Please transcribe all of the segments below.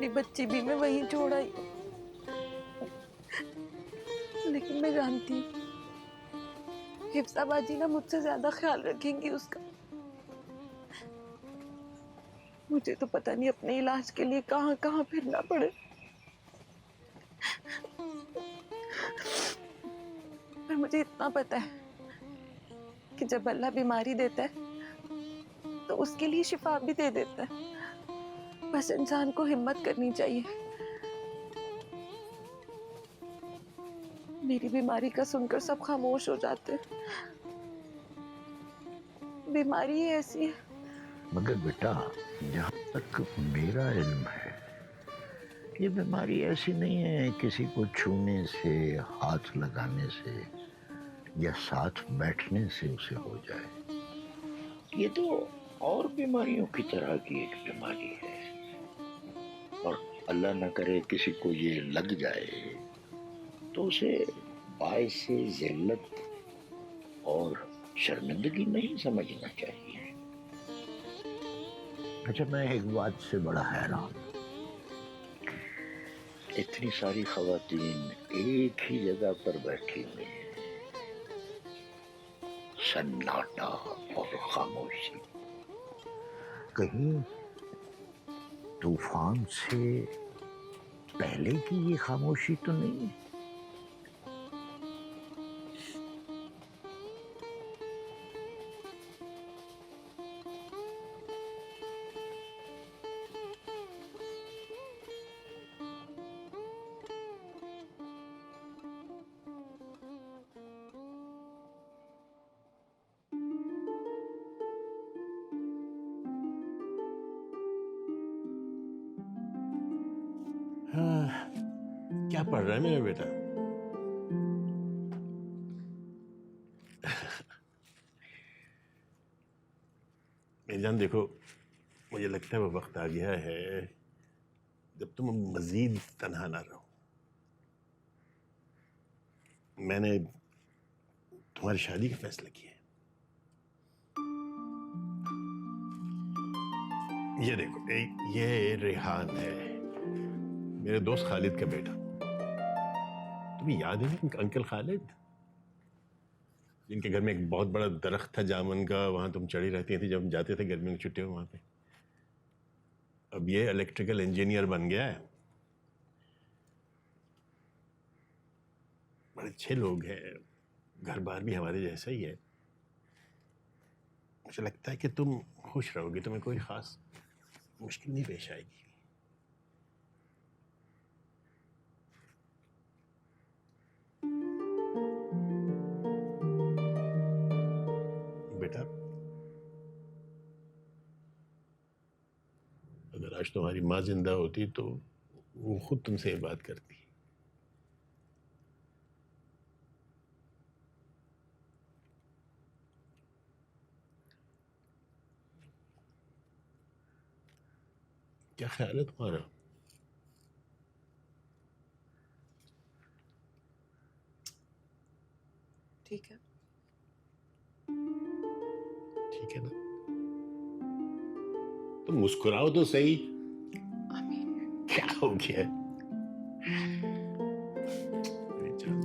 अपनी बच्ची भी मैं वहीं छोड़ आई हूँ। लेकिन मैं जानती हूँ हिफ्सा बाजी ना मुझसे ज्यादा ख्याल रखेंगी उसका। मुझे तो पता नहीं अपने इलाज के लिए कहाँ कहाँ फिरना पड़े, पर मुझे इतना पता है कि जब अल्लाह बीमारी देता है तो उसके लिए शिफा भी दे देता है। बस इंसान को हिम्मत करनी चाहिए। मेरी बीमारी का सुनकर सब खामोश हो जाते हैं। बीमारी ही ऐसी है। मगर बेटा, जहाँ तक मेरा इल्म है, ये बीमारी ऐसी नहीं है किसी को छूने से, हाथ लगाने से या साथ बैठने से उसे हो जाए। ये तो और बीमारियों की तरह की एक बीमारी है, और अल्लाह ना करे किसी को ये लग जाए तो उसे बाइसे जिल्लत और शर्मिंदगी नहीं समझना चाहिए। अच्छा, मैं एक बात से बड़ा हैरान हूं। इतनी सारी खवातीन एक ही जगह पर बैठी हुई हैं, सन्नाटा और खामोशी। कहीं तूफान से पहले की ये खामोशी तो नहीं है? हाँ, क्या पढ़ रहा है मेरा बेटा? मेरी जान देखो, मुझे लगता है वो वक्त आ गया है जब तुम मजीद तन्हा ना रहो। मैंने तुम्हारी शादी का फैसला किया है। ये देखो, ये रेहान है, मेरे दोस्त खालिद का बेटा। तुम्हें याद है ना अंकल खालिद, जिनके घर में एक बहुत बड़ा दरख्त था जामुन का, वहां तुम चढ़ी रहती थी जब हम जाते थे गर्मियों की छुट्टियों में वहां पे। अब ये इलेक्ट्रिकल इंजीनियर बन गया है। बड़े अच्छे लोग हैं, घर बार भी हमारे जैसा ही है। मुझे लगता है कि तुम खुश रहोगे, तुम्हें कोई खास मुश्किल नहीं पेश आएगी। बेटा, अगर आज तुम्हारी माँ जिंदा होती तो वो खुद तुमसे ये बात करती। क्या ख्याल है तुम्हारा? ठीक है। ठीक है ना? तुम मुस्कुराओ तो सही। क्या हो गया? अरे जान,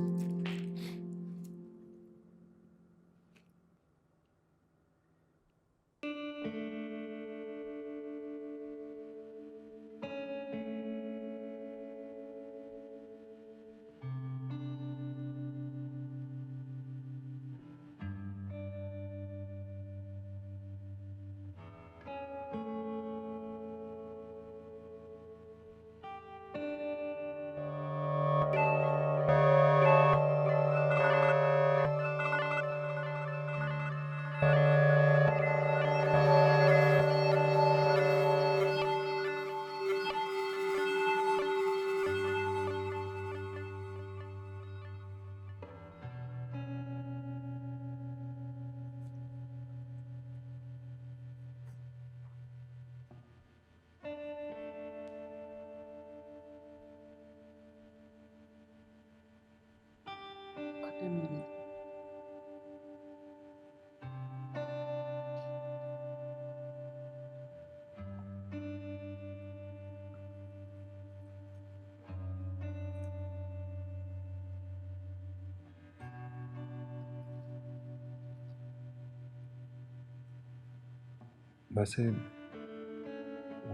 वैसे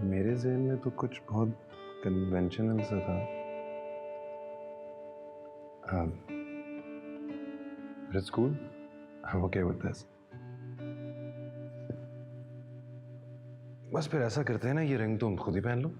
मेरे ज़हन में तो कुछ बहुत कन्वेंशनल सा था। But it's cool. I'm okay with this. बस फिर ऐसा करते हैं ना, ये रिंग तुम खुद ही पहन लो।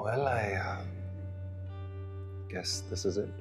Well, I guess this is it.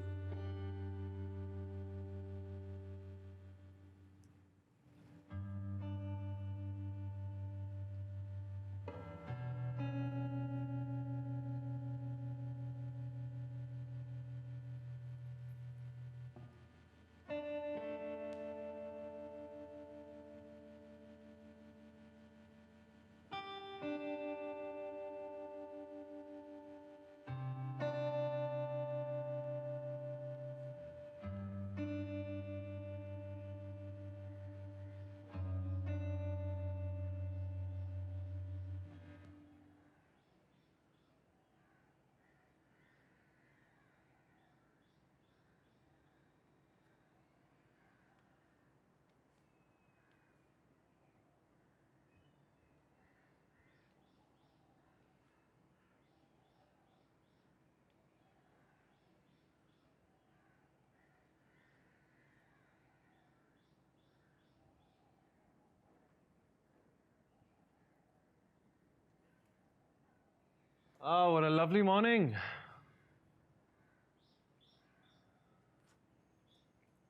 Oh, what a lovely morning.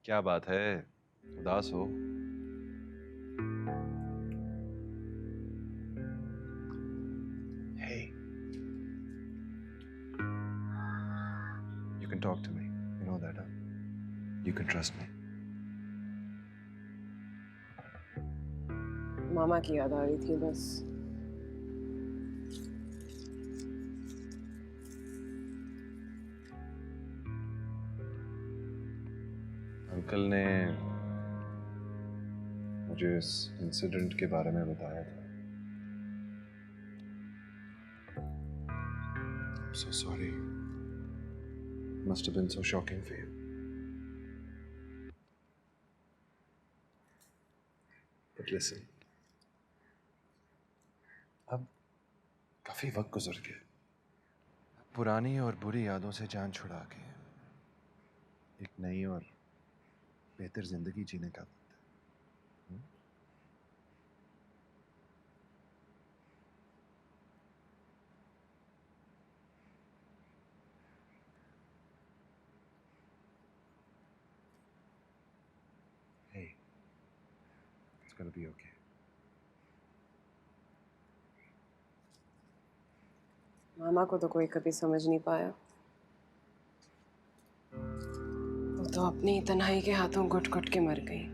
क्या बात है? उदास हो? Hey, you can talk to me. You know that, huh? You can trust me. मामा की याद आ रही थी बस। अंकल ने मुझे इस इंसिडेंट के बारे में बताया था। I'm so sorry. Must have been so shocking for you. But listen, अब काफी वक्त गुजर गया। पुरानी और बुरी यादों से जान छुड़ा के एक नई और बेहतर जिंदगी जीने का वक्त है। Hey, it's gonna be okay. मामा को तो कोई कभी समझ नहीं पाया। वो तो अपनी तन्हाई के हाथों घुट घुट के मर गई।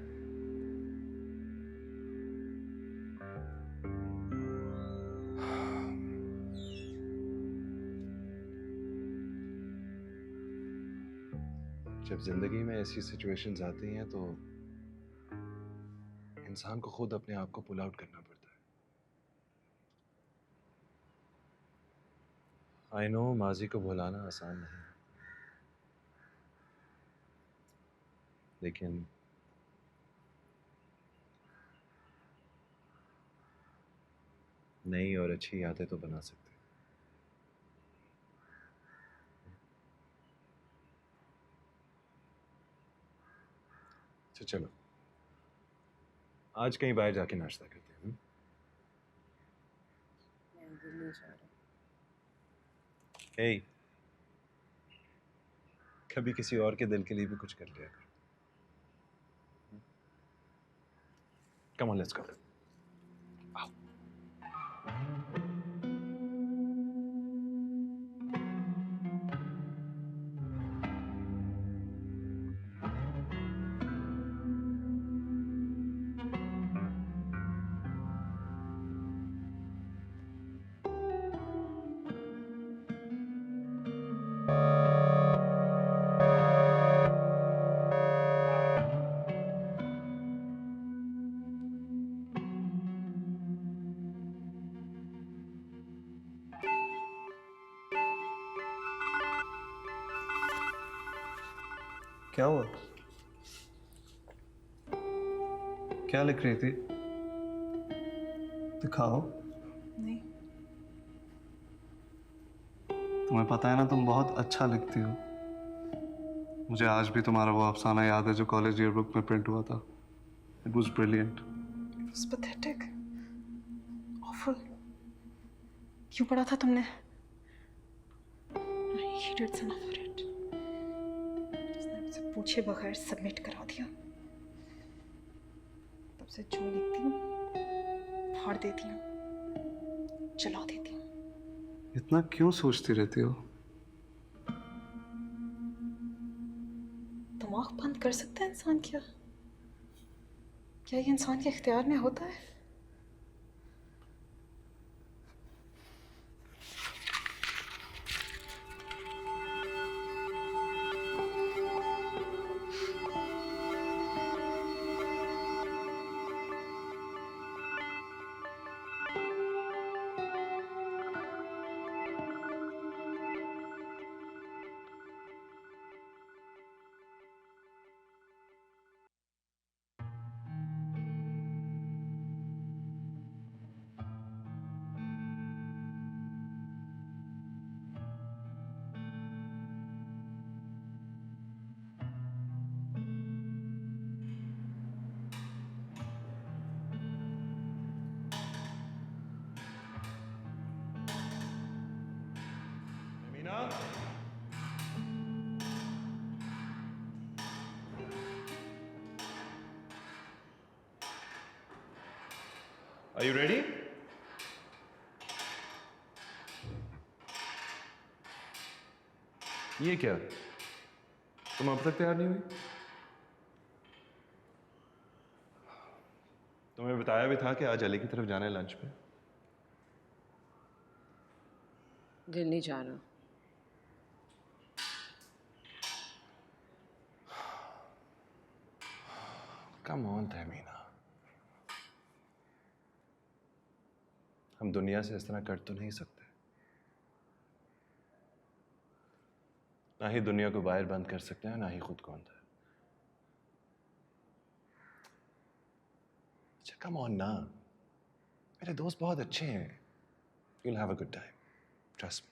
जब जिंदगी में ऐसी सिचुएशंस आती हैं तो इंसान को खुद अपने आप को पुल आउट करना पड़ता है। आई नो माजी को भुलाना आसान नहीं, लेकिन नई और अच्छी यादें तो बना सकते हैं। तो चलो आज कहीं बाहर जाके नाश्ता करते हैं। मैं दिल नहीं चाह रहा। हे, कभी किसी और के दिल के लिए भी कुछ कर लिया करो। Come on, let's go. क्या हुआ? क्या लिख रही थी? दिखाओ। नहीं। तुम्हें पता है ना, तुम बहुत अच्छा लिखती हो। मुझे आज भी तुम्हारा वो अफसाना याद है जो कॉलेज ईयरबुक में प्रिंट हुआ था। It was brilliant. It was pathetic. Awful. क्यों पढ़ा था तुमने? I hated Sana for it. उसने मुझसे पूछे बगैर सबमिट करा दिया। तब से जो लिखती हूँ फाड़ देती हूँ, जला देती हूँ। इतना क्यों सोचती रहती हो? दिमाग बंद कर सकता है इंसान क्या? क्या ये इंसान के इख्तियार में होता है? Are you ready? ये क्या? तुम अब तक तैयार नहीं हुई? तुम्हें बताया भी था कि आज अली की तरफ जाना है लंच पे। दिल नहीं जा रहा। कम ऑन तहमीना, हम दुनिया से इस तरह कट तो नहीं सकते। ना ही दुनिया को बाहर बंद कर सकते हैं, ना ही खुद को अंदर। अच्छा कम ऑन ना, मेरे दोस्त बहुत अच्छे हैं। You'll have a good time. Trust me.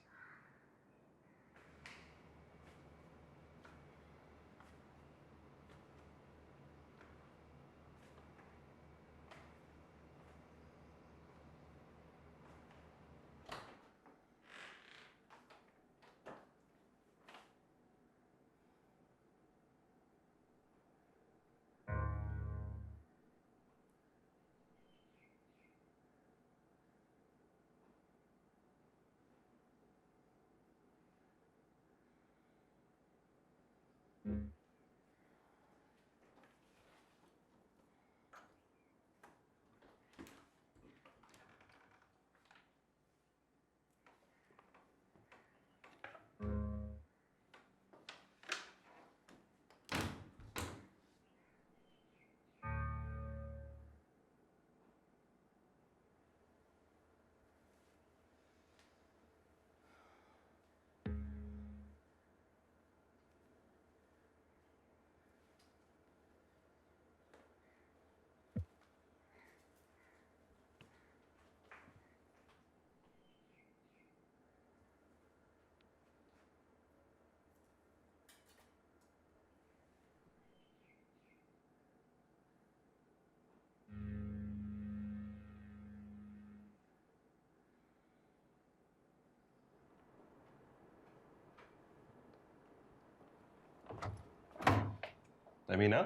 Tamina,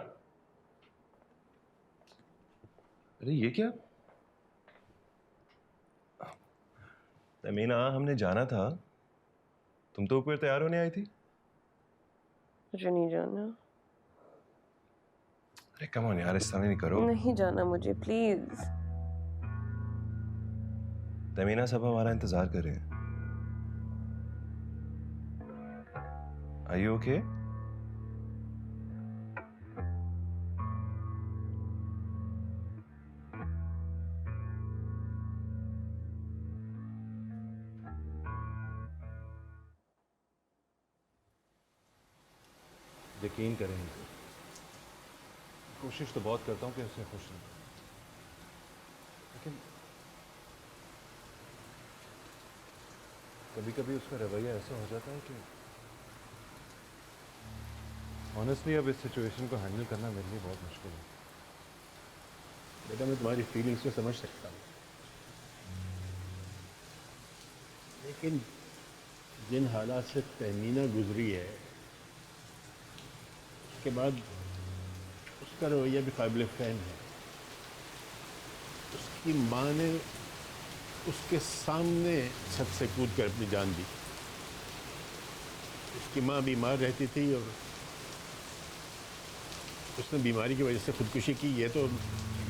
अरे ये क्या? तमीना, हमने जाना था। तुम तो ऊपर तैयार होने आई थी। मुझे नहीं जाना। अरे कम ऑन यार, इस तरह नहीं करो। नहीं जाना मुझे, प्लीज। तमीना, सब हमारा इंतजार कर रहे हैं। Are you okay? यकीन करें मुझे, कोशिश तो बहुत करता हूँ कि उसे खुश रखूं, लेकिन कभी कभी उसका रवैया ऐसा हो जाता है कि ऑनेस्टली अब इस सिचुएशन को हैंडल करना मेरे लिए बहुत मुश्किल है। बेटा मैं तुम्हारी फीलिंग्स को समझ सकता हूँ, लेकिन जिन हालात से तहमीना गुजरी है उसके बाद उसका रवैया भी काबिल फहम है। उसकी माँ ने उसके सामने छत से कूद कर अपनी जान दी। उसकी माँ बीमार रहती थी और उसने बीमारी की वजह से खुदकुशी की, ये तो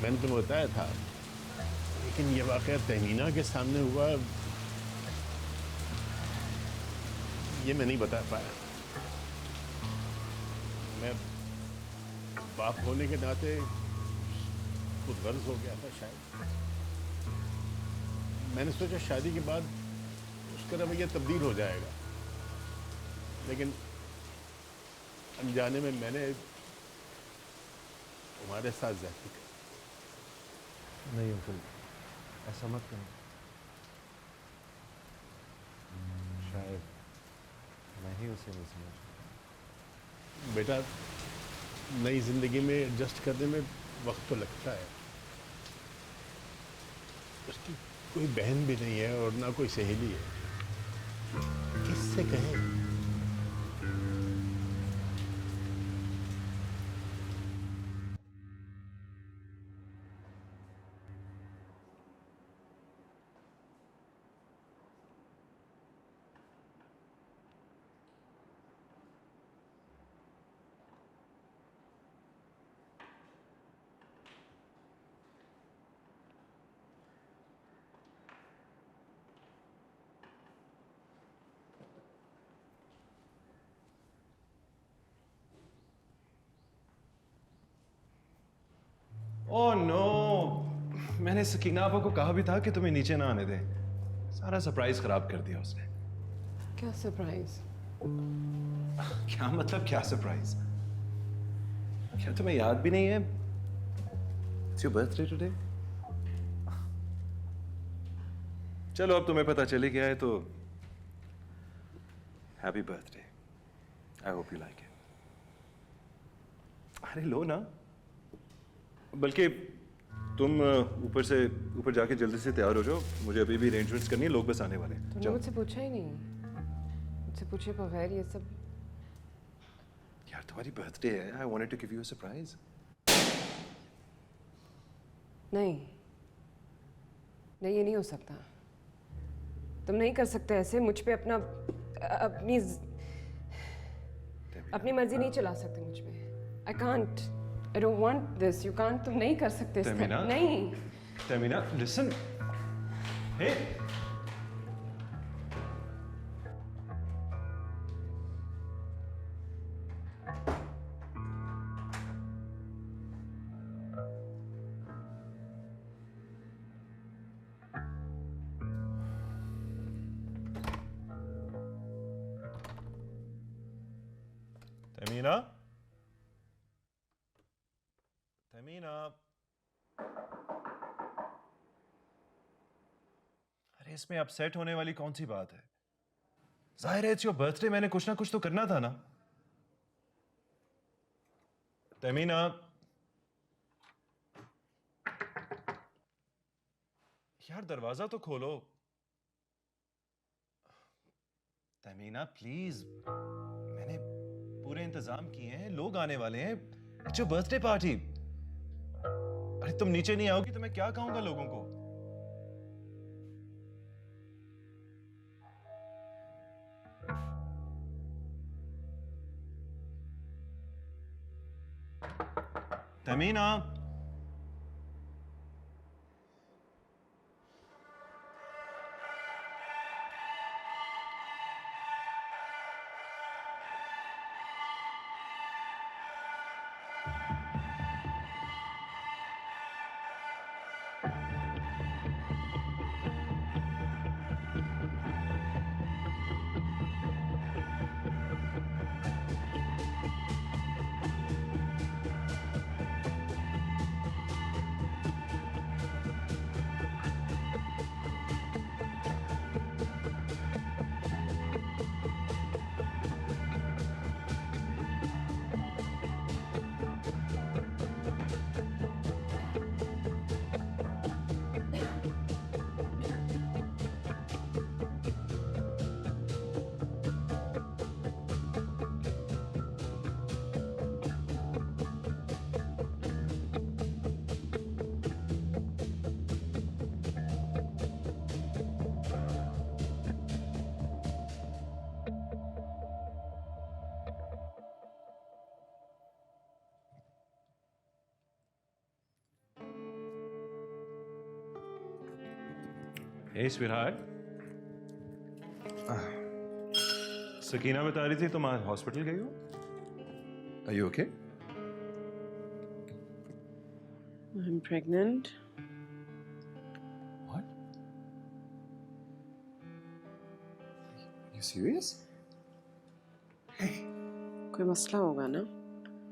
मैंने तुम्हें बताया था। लेकिन ये वाक़या तहमीना के सामने हुआ, ये मैं नहीं बता पाया। मैं बाप होने के नाते खुद गर्ज हो गया था शायद। मैंने सोचा शादी के बाद उसका रवैया तब्दील हो जाएगा, लेकिन अनजाने में मैंने तुम्हारे साथ ज्यादती कर। नहीं अंकल, ऐसा मत करो। शायद मैं ही उसे नहीं समझ। बेटा नई जिंदगी में एडजस्ट करने में वक्त तो लगता है। उसकी कोई बहन भी नहीं है और ना कोई सहेली है, किससे कहे। ओह नो, मैंने सकीना आपा को कहा भी था कि तुम्हें नीचे ना आने दें। सारा सरप्राइज खराब कर दिया उसने। क्या सरप्राइज? क्या मतलब क्या सरप्राइज? क्या तुम्हें याद भी नहीं है? It's your birthday today. चलो अब तुम्हें पता चल ही गया है तो happy birthday. I hope you like it. अरे लो ना, बल्कि तुम ऊपर जाके जल्दी से तैयार हो जाओ, मुझे अभी भी अरेंजमेंट्स करनी है, लोग बस आने वाले हैं। तुमने जाओ। मुझसे पूछा ही नहीं, मुझसे पूछे बगैर ये सब। यार तुम्हारी बर्थडे है, I wanted to give you a surprise. नहीं नहीं, ये नहीं हो सकता। तुम नहीं कर सकते ऐसे मुझ पे अपनी मर्जी नहीं चला सकते मुझ पे। I can't, I don't want this. You can't, तुम नहीं कर सकते इस तमीना? तरह। नहीं। तमीना, लिसन। हे तमीना, तमीना, अरे इसमें अपसेट होने वाली कौन सी बात है? जाहिर है इट्स योर बर्थडे, मैंने कुछ ना कुछ तो करना था ना। तमीना, यार दरवाजा तो खोलो। तमीना प्लीज, मैंने पूरे इंतजाम किए हैं, लोग आने वाले हैं। It's your birthday party. अरे तुम नीचे नहीं आओगी तो मैं क्या कहूंगा लोगों को? Tamina, Hey, sweetheart. सकीना बता रही थी तुम आज हॉस्पिटल गई हो? Are you okay? I'm pregnant. What? Are you serious? Hey, कोई मसला होगा ना?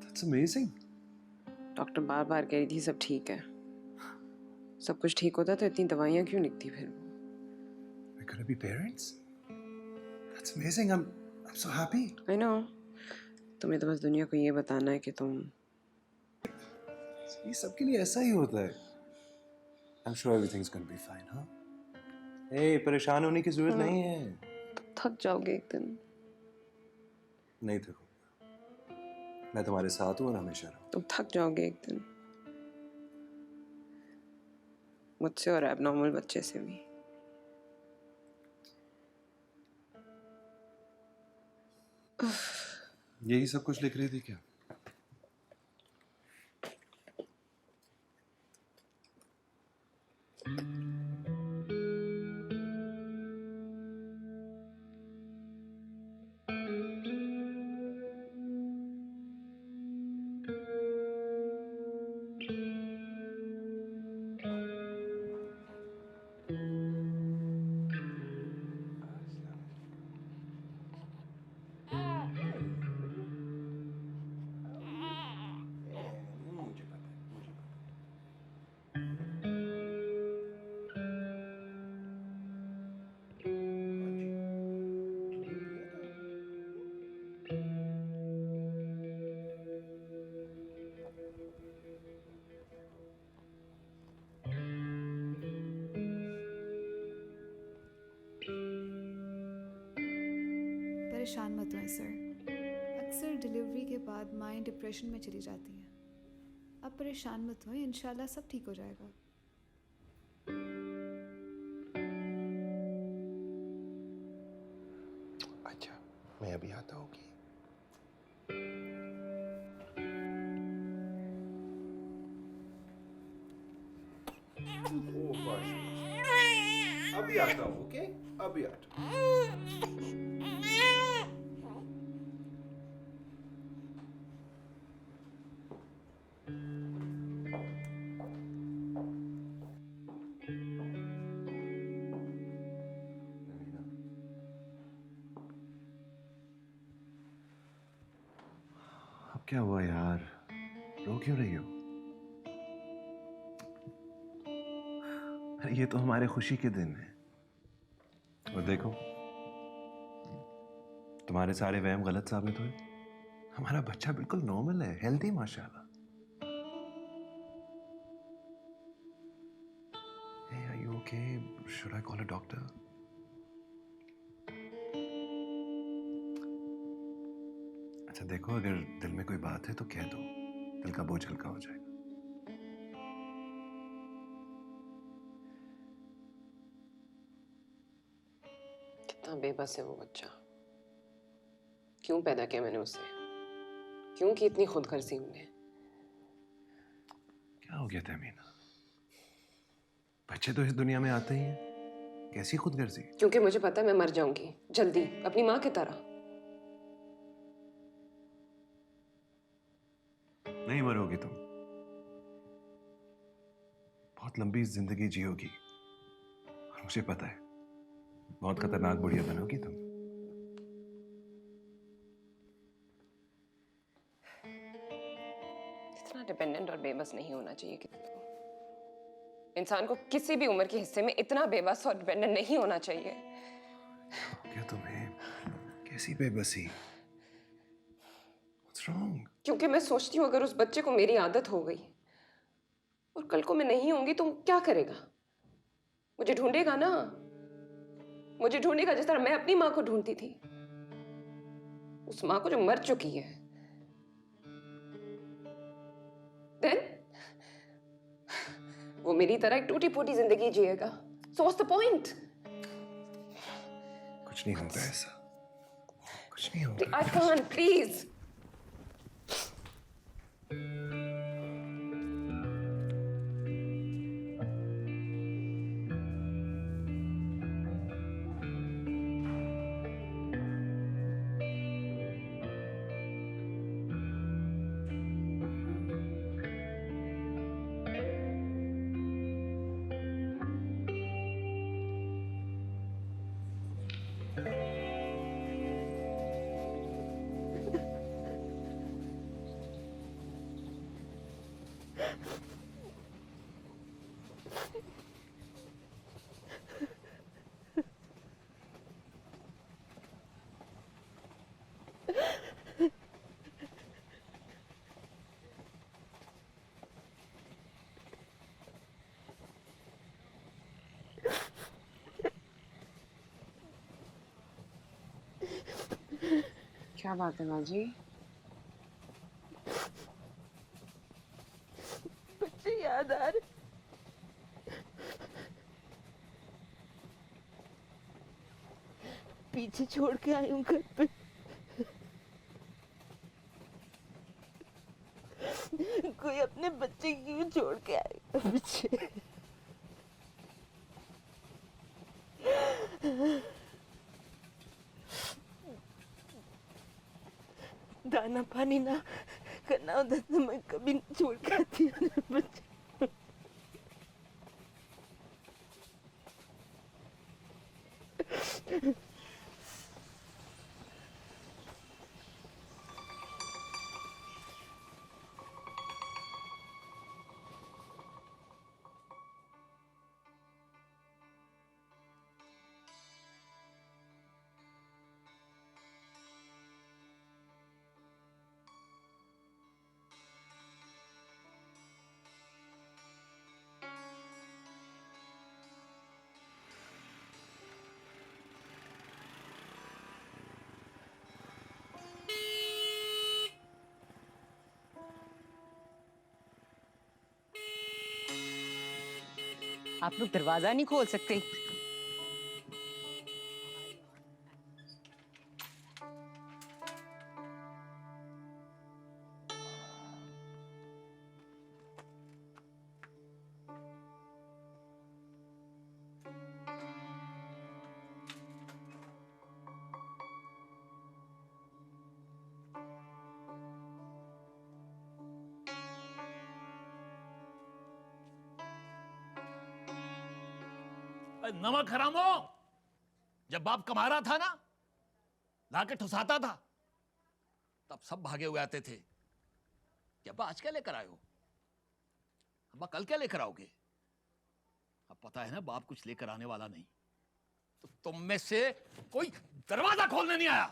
that's amazing. डॉक्टर बार बार कह रही थी सब ठीक है। सब कुछ ठीक होता तो इतनी दवाइयाँ क्यों लिखती फिर? We're gonna be parents? That's amazing. I'm so happy. I know. तुम्हें तो बस दुनिया को ये बताना है कि तुम ये सबके लिए ऐसा ही होता है. I'm sure everything's gonna be fine, huh? Hey, परेशान होने की जरूरत नहीं है. थक जाओगे एक दिन। नहीं थको. मैं तुम्हारे साथ हूँ और हमेशा रहूँ. तुम थक जाओगे एक दिन। मुझसे और एबनॉर्मल बच्चे से भी। यही सब कुछ लिख रही थी क्या? परेशान मत होएं सर। अक्सर डिलीवरी के बाद माएँ डिप्रेशन में चली जाती हैं। अब परेशान मत होएं, इंशाल्लाह सब ठीक हो जाएगा। अच्छा, मैं अभी आता हूँ. अभी आता हूँ, ओके? अभी आता हूँ. अब क्या हुआ यार? रो क्यों रही हो? ये तो हमारे खुशी के दिन है. और देखो, तुम्हारे सारे वहम गलत साबित हुए. हमारा बच्चा बिल्कुल नॉर्मल है, हेल्दी माशाल्लाह. Hey, are you okay? Should I call a doctor? अच्छा देखो, अगर दिल में कोई बात है तो कह दो. दिल का बोझ हल्का हो जाएगा. कितना बेबस है वो बच्चा। क्यों पैदा किया मैंने उसे? क्यों की इतनी खुदगर्जी हमने? क्या हो गया तहमीना? बच्चे तो इस दुनिया में आते ही हैं. कैसी खुदगर्जी? क्योंकि मुझे पता है मैं मर जाऊंगी जल्दी, अपनी माँ की तरह। नहीं मरोगी तुम. बहुत लंबी जिंदगी जियोगी. और मुझे पता है, बहुत खतरनाक बुढ़िया बनोगी तुम. इतना डिपेंडेंट और बेबस नहीं होना चाहिए किसी को। इंसान को किसी भी उम्र के हिस्से में इतना बेबस और डिपेंडेंट नहीं होना चाहिए। क्या तुम्हें? कैसी बेबसी? What's wrong? क्योंकि मैं सोचती हूँ अगर उस बच्चे को मेरी आदत हो गई और कल को मैं नहीं होंगी तो क्या करेगा? मुझे ढूंढेगा ना। मुझे ढूंढेगा जिस तरह मैं अपनी माँ को ढूंढती थी, उस माँ को जो मर चुकी है। Then वो मेरी तरह एक टूटी फूटी जिंदगी जिएगा। So what's the point? कुछ नहीं होगा ऐसा. कुछ नहीं होगा. I can't, please. क्या बात है बाजी? बच्चे याद आ रहे। पीछे छोड़ के आई हूँ घर पे। कोई अपने बच्चे क्यों छोड़ के आएगा पीछे? दाना पानी ना करना होता तो मैं कभी नहीं छोड़ के आती अपने बच्चे। आप लोग दरवाजा नहीं खोल सकते? नमक हरामो, जब बाप कमा रहा था ना, लाके ठुसाता था, तब सब भागे हुए आते थे कि अब्बा आज क्या लेकर आए हो, अब्बा कल क्या लेकर आओगे। अब पता है ना बाप कुछ लेकर आने वाला नहीं, तो तुम में से कोई दरवाजा खोलने नहीं आया।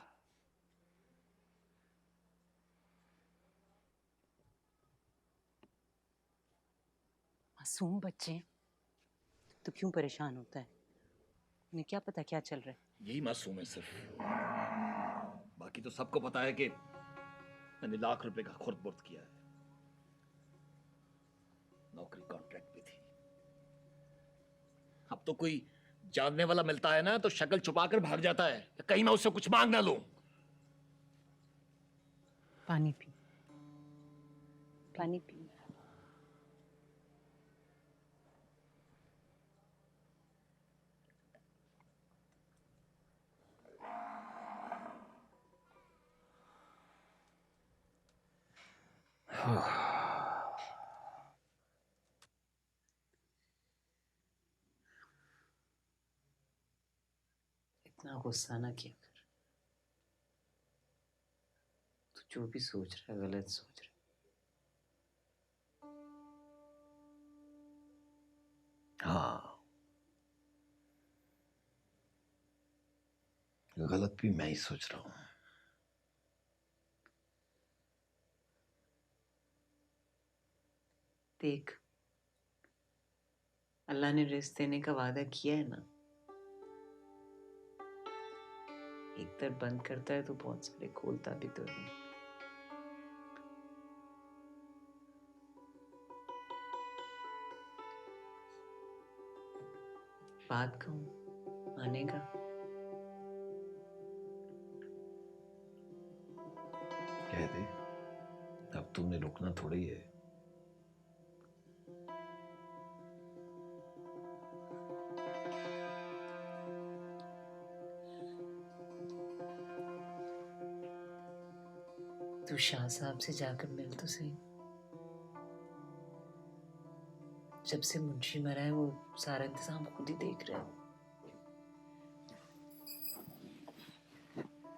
मासूम बच्चे, तो क्यों परेशान होता है? उन्हें क्या पता क्या चल रहा है? यही मासूम है सिर्फ, बाकी तो सबको पता है कि मैंने लाख रुपए का खुर्द बुर्द किया है। नौकरी कॉन्ट्रैक्ट भी थी। अब तो कोई जानने वाला मिलता है ना तो शक्ल छुपाकर भाग जाता है, कहीं मैं उससे कुछ मांग ना लूं। पानी पी, पानी पी। इतना गुस्सा ना किया कर। तू जो भी सोच रहा है गलत सोच रहा है। हाँ, गलत भी मैं ही सोच रहा हूं। देख, अल्लाह ने रिस्क देने का वादा किया है ना, एक दर बंद करता है तो बहुत सारे खोलता भी तो है। बात कहूं, मानेगा? कह दे, अब तूने रुकना थोड़ी है। तू शाह साहब से जाकर मिल तो सही। जब से मुंशी मरा है वो सारा इंतजाम खुद ही देख रहा है।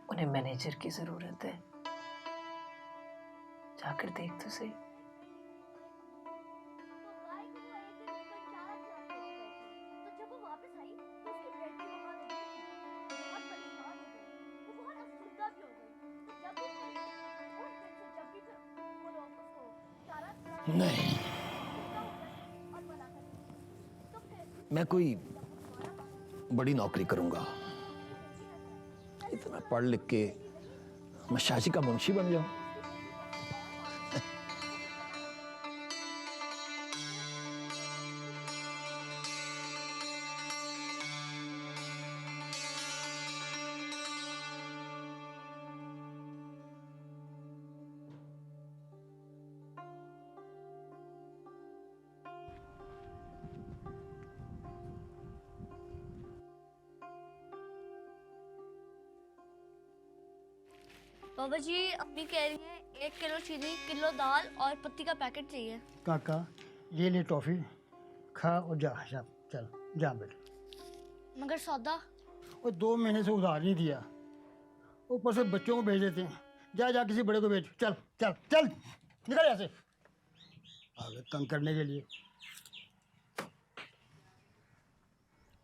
उन्हें मैनेजर की जरूरत है, जाकर देख तो सही। नहीं, मैं कोई बड़ी नौकरी करूंगा। इतना पढ़ लिख के मैं शाजी का मुंशी बन जाऊं। बाबा जी अम्मी कह रही है 1 किलो चीनी, किलो दाल और पत्ती का पैकेट चाहिए। काका ये ले टॉफी, खा और जा। चल जा बेटा। मगर सौदा? वो 2 महीने से उधार नहीं दिया, ऊपर से बच्चों को भेज देते हैं। जा जा किसी बड़े को भेज। चल चल चल निकल यहाँ से, आगे तंग करने के लिए।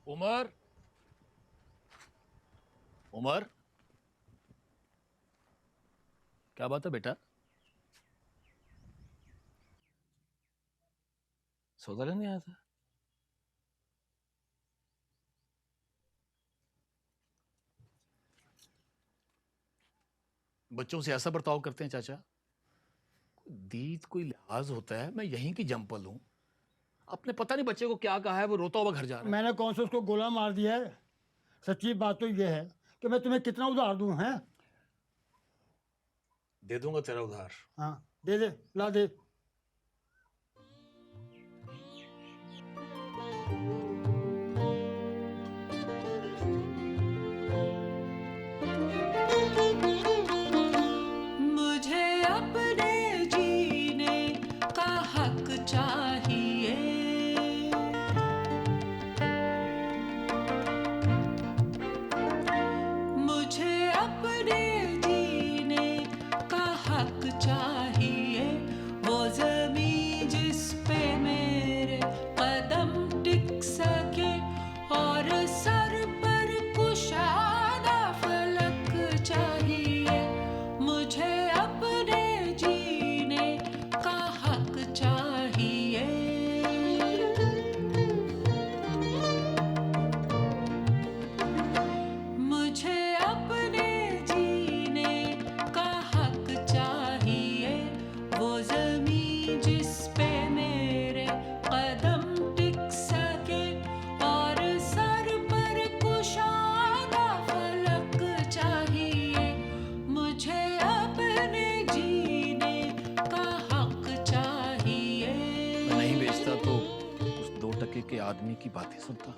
उमर, उमर, क्या बात है बेटा? सौदा लेने आया था? बच्चों से ऐसा बर्ताव करते हैं चाचा? कोई दीद, कोई लिहाज होता है। मैं यहीं की जंपल हूं। आपने पता नहीं बच्चे को क्या कहा है, वो रोता हुआ घर जा रहा है। मैंने कौन सा उसको गोला मार दिया है? सच्ची बात तो ये है कि मैं तुम्हें कितना उधार दूं? हैं? दे दूंगा तेरा उधार। हाँ दे दे, ला दे। मुझे अपने जीने का हक चाहिए, मुझे अपने जीने का हक चाहिए। वो ज़मीं जिस पे मेरे कदम टिक सके और सर पर कुशादा फलक चाहिए। मुझे अपने जीने का हक चाहिए। मुझे अपने जीने का हक चाहिए। वो ज़मीं जिस पे मेरे कदम टिक सके और सर पर कुशादा फलक चाहिए। मुझे अपने जीने का हक चाहिए। मैं नहीं बेचता तो उस 2 टके के आदमी की बातें सुनता।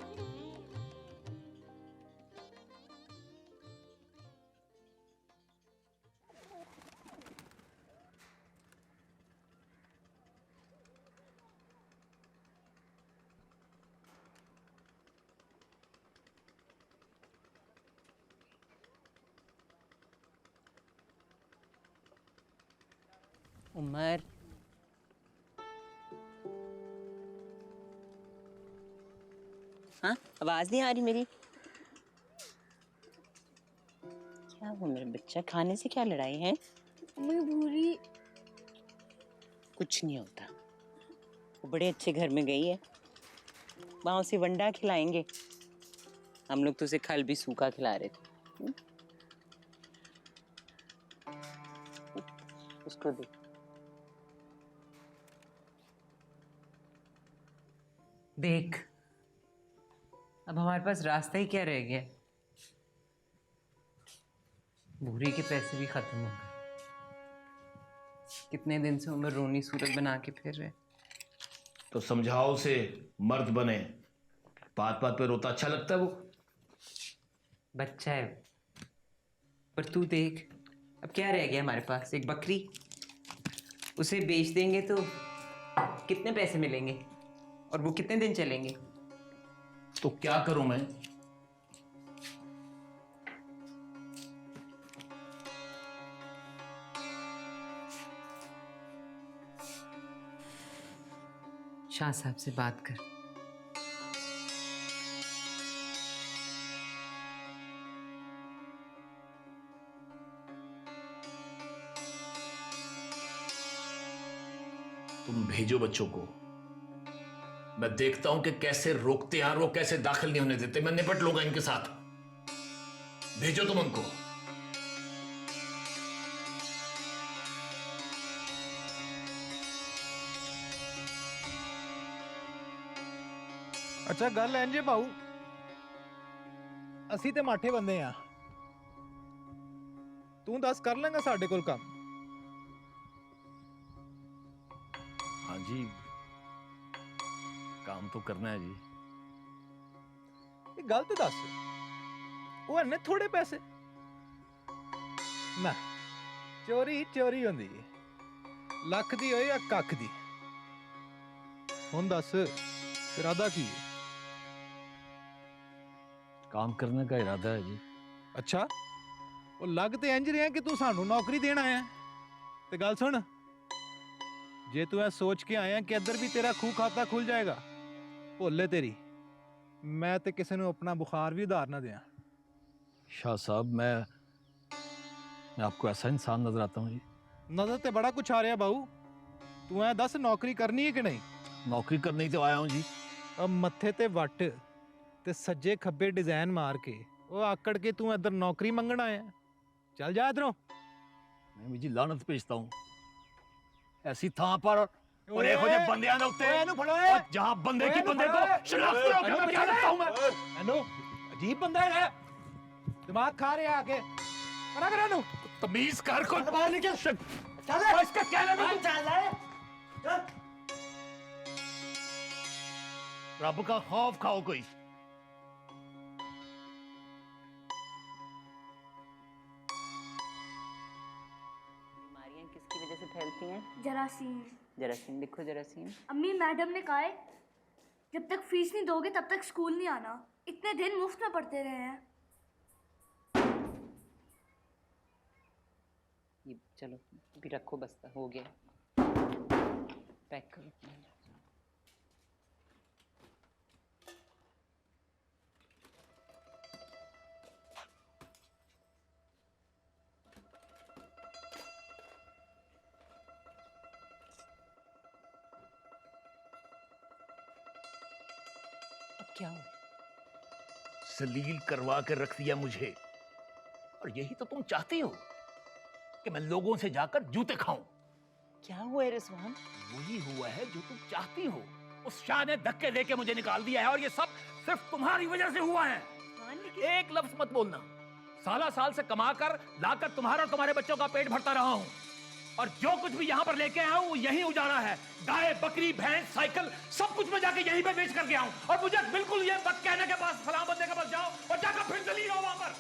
उमर, हाँ आवाज नहीं आ रही मेरी? क्या हुआ मेरे बच्चा, खाने से क्या लड़ाई है? अम्मी भूरी। कुछ नहीं होता, वो बड़े अच्छे घर में गई है, वहां उसे वंडा खिलाएंगे। हम लोग तो उसे खल भी सूखा खिला रहे थे। उसको दे। देख, अब हमारे पास रास्ता ही क्या रह गया? भूरी के पैसे भी खत्म हो गए। कितने दिन से उम्र रोनी सूरत बना के फिर रहे। तो समझाओ उसे, मर्द बने। बात बात पे रोता अच्छा लगता है वो? बच्चा है, पर तू देख अब क्या रह गया हमारे पास? एक बकरी, उसे बेच देंगे तो कितने पैसे मिलेंगे और वो कितने दिन चलेंगे? तो क्या करूं मैं? शाह साहब से बात कर। तुम भेजो बच्चों को, मैं देखता हूं कि कैसे रोकते हैं और वो कैसे दाखिल नहीं होने देते। मैं निपट लूंगा इनके साथ। भेजो तुम उनको। ਅੱਛਾ ਗੱਲ ਇੰਜ ਏ ਭਾਊ, ਅਸੀਂ ਤੇ ਮਾਠੇ ਬੰਦੇ ਆ, ਤੂੰ ਦੱਸ ਕਰ ਲੇਗਾ ਸਾਡੇ ਕੋਲ ਕੰਮ? हाँ जी, काम तो करना है जी। ਇਹ ਗੱਲ ਤੇ ਦੱਸ, ਉਹ ਇੰਨੇ ਥੋੜੇ ਪੈਸੇ? ਨਾ, ਚੋਰੀ ਚੋਰੀ ਹੁੰਦੀ ਏ, ਲੱਖ ਦੀ ਹੋਏ ਜਾਂ ਕੱਖ ਦੀ। ਹੁਣ ਦੱਸ ਇਰਾਦਾ ਕੀ ਹੈ? काम करने का इरादा है जी। ਅੱਛਾ, ਉਹ ਲੱਗ ਤੇ ਇੰਜ ਰਿਹਾ ਕਿ ਤੂੰ ਸਾਨੂੰ ਨੌਕਰੀ ਦੇਣ ਆਇਆ। ਤੇ ਗੱਲ ਸੁਣ, ਜੇ ਤੂੰ ਇਹ ਸੋਚ ਕੇ ਆਇਆ ਕਿ ਇੱਧਰ ਵੀ ਤੇਰਾ ਖੂਹ ਖਾਤਾ ਖੁੱਲ ਜਾਏਗਾ, ਭੁੱਲੇ ਤੇਰੀ, ਮੈਂ ਤੇ ਕਿਸੇ ਨੂੰ ਆਪਣਾ ਬੁਖਾਰ ਵੀ ਉਧਾਰ ਨਾ ਦਿਆਂ। शाह साहब, मैं आपको ऐसा इंसान नजर आता हूँ जी? ਨਜ਼ਰ ਤੇ ਬੜਾ ਕੁਛ ਆ ਰਿਹਾ ਬਾਊ, ਤੂੰ ਐ ਦੱਸ ਨੌਕਰੀ ਕਰਨੀ ਹੈ ਕਿ ਨਹੀਂ? नौकरी करने ही तो आया हूँ जी। ਮੱਥੇ ਤੇ ਵੱਟ ਤੇ ਸੱਜੇ ਖੱਬੇ ਡਿਜ਼ਾਈਨ ਮਾਰ ਕੇ ਉਹ ਆਕੜ ਕੇ ਤੂੰ ਇੱਧਰ ਨੌਕਰੀ ਮੰਗਣ ਆਇਆ? ਚੱਲ ਜਾ ਇੱਧਰੋਂ। मैं भी जी लानत भेजता हूँ ऐसी थां पर और ਇਹੋ ਜਿਹੇ ਬੰਦਿਆਂ ਦੇ ਉੱਤੇ, और जहाँ बंदे की बंदे को शनाख्त करोगे तो क्या करता हूँ मैं? ਇਹਨੂੰ ਅਜੀਬ ਬੰਦਾ ਹੈ, ਦਿਮਾਗ ਖਾ ਰਿਹਾ ਆ ਕੇ। ਕਰਾ ਕਰਾ ਨੂੰ तमीज कर को बाहर निकल। चल इसका कहना नहीं। चल रब का खौफ खाओ कोई। बीमारियां किसकी वजह से फैलती हैं? जरासीम। जरासीम लिखो, जरासीम। अम्मी, मैडम ने कहा है जब तक फीस नहीं दोगे तब तक स्कूल नहीं आना। इतने दिन मुफ्त में पढ़ते रहे हैं। ये चलो अभी रखो, बस्ता हो गया, पैक करो। क्या हुआ? जलील करवा के रख दिया मुझे, और यही तो तुम चाहती हो कि मैं लोगों से जाकर जूते खाऊं। क्या हुआ है रिजवान? वही हुआ है जो तुम चाहती हो। उस शाह ने धक्के देके मुझे निकाल दिया है, और ये सब सिर्फ तुम्हारी वजह से हुआ है। एक लफ्ज मत बोलना। साला साल से कमाकर लाकर तुम्हारा और तुम्हारे बच्चों का पेट भरता रहा हूं, और जो कुछ भी यहाँ पर लेके आया हूं वो यहीं उजाड़ा है। गाय, बकरी, भैंस, साइकिल, सब कुछ मैं जाके यहीं पे बेच कर गया हूं। और मुझे बिल्कुल ये मत कहने के पास, फलां बंदे के पास जाओ और जाकर फिर जलील हो वहां पर।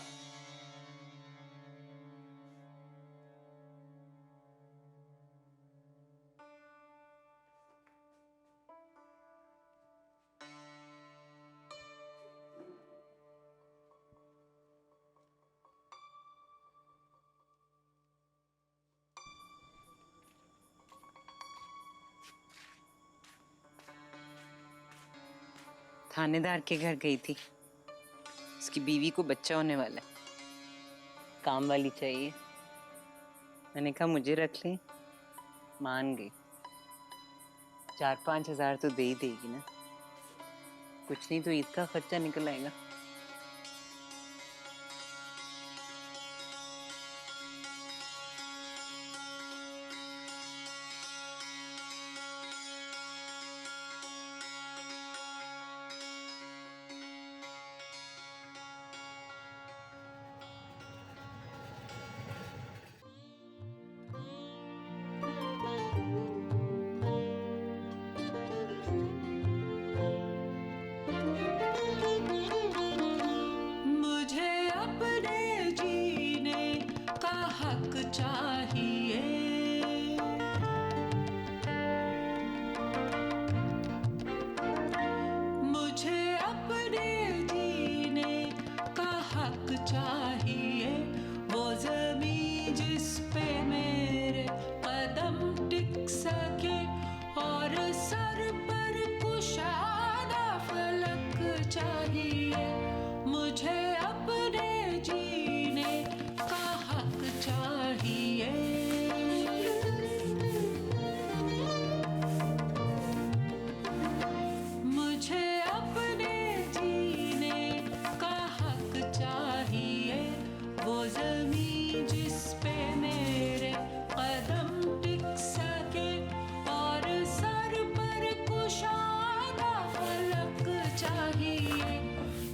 थानेदार के घर गई थी, उसकी बीवी को बच्चा होने वाला है, काम वाली चाहिए। मैंने कहा मुझे रख ले, मान गई। 4-5 हजार तो दे ही देगी ना, कुछ नहीं तो ईद का खर्चा निकल आएगा। मुझे अपने जीने का हक चाहिए, मुझे अपने जीने का हक चाहिए। वो ज़मीं जिस पे मेरे कदम टिक सके, और सर पर कुशादा फलक चाहिए। मुझे अपने जीने का हक चाहिए। मुझे अपने जीने का हक चाहिए। वो ज़मीं जिस पे मेरे कदम टिक सके, और सर पर कुशादा फलक चाहिए। चाहिए,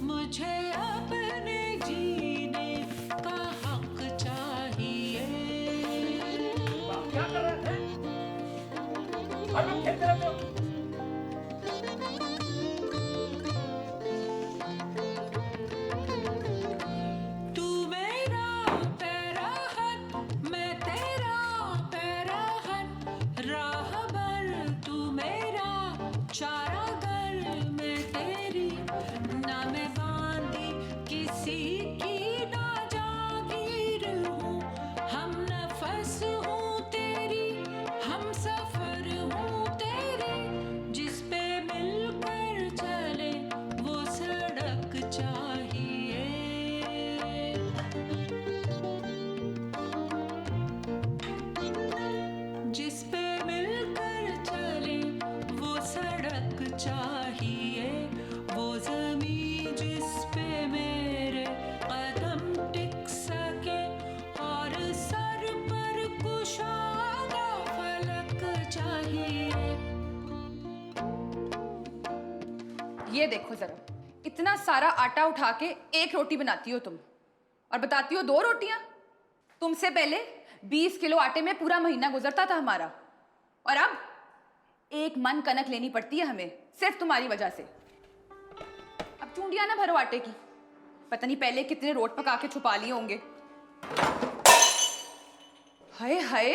मुझे अपने जीने का हक चाहिए। क्या कर रहे थे? हर वक्त खेलते रहते हो। तू मेरा पैराहन, मैं तेरा पैराहन, राहबर तू मेरा चारागर, मैं तेरी ना मैं बांधी किसी की ना जागीर हूँ, हम नफस हूँ तेरी, हम सफर हूँ तेरी, जिस पे मिलकर चले वो सड़क चाहिए। जिस पे मिलकर चले वो सड़क चाहिए, वो ज़मीं जिस पे मेरे कदम टिक सके, और सर पर कुशादा फलक चाहिए। ये देखो जरा, इतना सारा आटा उठा के एक रोटी बनाती हो तुम और बताती हो 2 रोटियां। तुमसे पहले 20 किलो आटे में पूरा महीना गुजरता था हमारा, और अब 1 मन कनक लेनी पड़ती है हमें सिर्फ तुम्हारी वजह से। अब चूंडियां ना भरो आटे की, पता नहीं पहले कितने रोट पका के छुपा लिए होंगे। हाय हाय,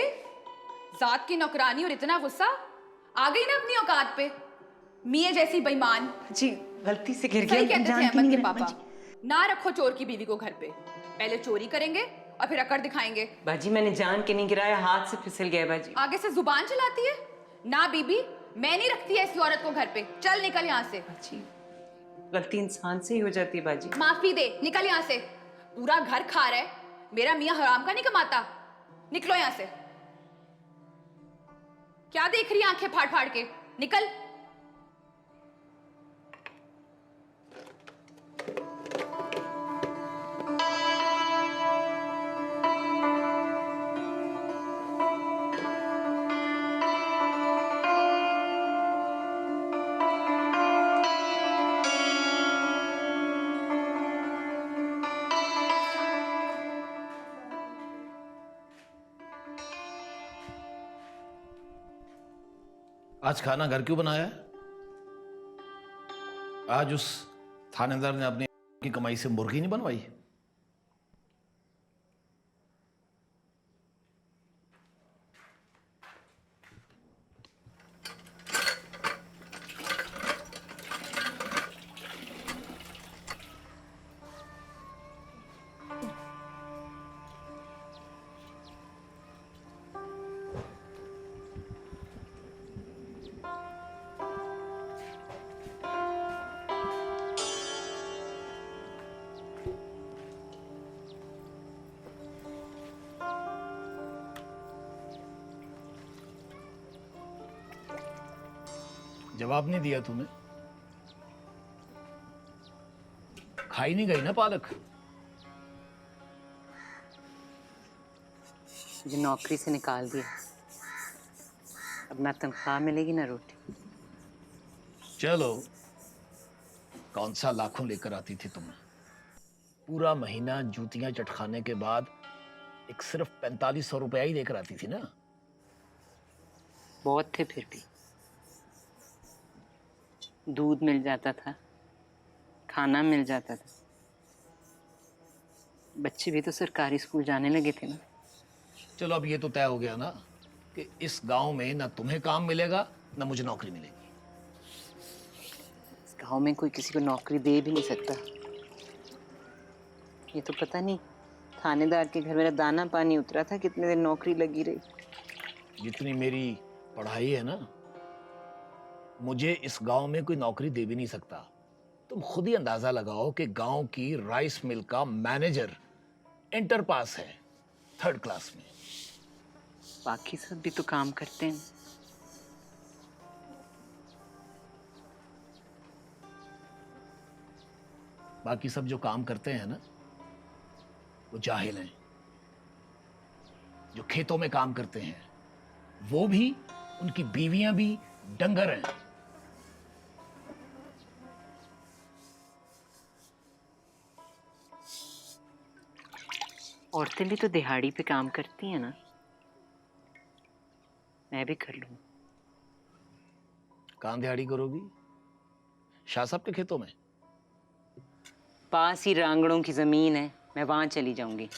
जात की नौकरानी और इतना गुस्सा, आ गई ना अपनी औकात पे। मियाँ जैसी बेईमान। जी गलती से गिर सही गया, कहते थे जानती अहमद नहीं के मैं, पापा, बाजी। ना रखो चोर की बीवी को घर पे, पहले चोरी करेंगे और फिर अकड़ दिखाएंगे। बाजी मैंने जान के नहीं गिराया, हाथ से फिसल गया बाजी। आगे से जुबान चलाती है ना बीबी, मैं नहीं रखती ऐसी औरत को घर पे, चल निकल यहाँ से। बाजी गलती इंसान से ही हो जाती है बाजी। माफी दे, निकल यहाँ से। पूरा घर खा रहा है, मेरा मियाँ हराम का नहीं कमाता। निकलो यहाँ से। क्या देख रही है आंखें फाड़ फाड़ के, निकल। आज खाना घर क्यों बनाया है? आज उस थानेदार ने अपनी की कमाई से मुर्गी नहीं बनवाई? जवाब नहीं दिया तूने, खाई नहीं गई ना पालक? मुझे नौकरी से निकाल दिया, अब ना तनख्वाह मिलेगी ना रोटी। चलो, कौन सा लाखों लेकर आती थी तुम? पूरा महीना जूतियां चटखाने के बाद एक सिर्फ 4500 रुपया ही लेकर आती थी ना? बहुत थे फिर भी। दूध मिल जाता था, खाना मिल जाता था, बच्चे भी तो सरकारी स्कूल जाने लगे थे ना। चलो अब ये तो तय हो गया ना कि इस गांव में ना तुम्हें काम मिलेगा ना मुझे नौकरी मिलेगी। इस गांव में कोई किसी को नौकरी दे भी नहीं सकता। ये तो पता नहीं थानेदार के घर मेरा दाना पानी उतरा था, कितने दिन नौकरी लगी रही। जितनी मेरी पढ़ाई है ना, मुझे इस गांव में कोई नौकरी दे भी नहीं सकता। तुम खुद ही अंदाजा लगाओ कि गांव की राइस मिल का मैनेजर इंटर पास है, 3rd क्लास में। बाकी सब भी तो काम करते हैं। बाकी सब जो काम करते हैं ना, वो जाहिल हैं। जो खेतों में काम करते हैं वो भी, उनकी बीवियां भी डंगर हैं। औरतें भी तो दिहाड़ी पे काम करती हैं ना, मैं भी कर लूँ। कहाँ दिहाड़ी करोगी? शाह साहब के खेतों में? पास ही रांगड़ों की जमीन है, मैं वहां चली जाऊंगी।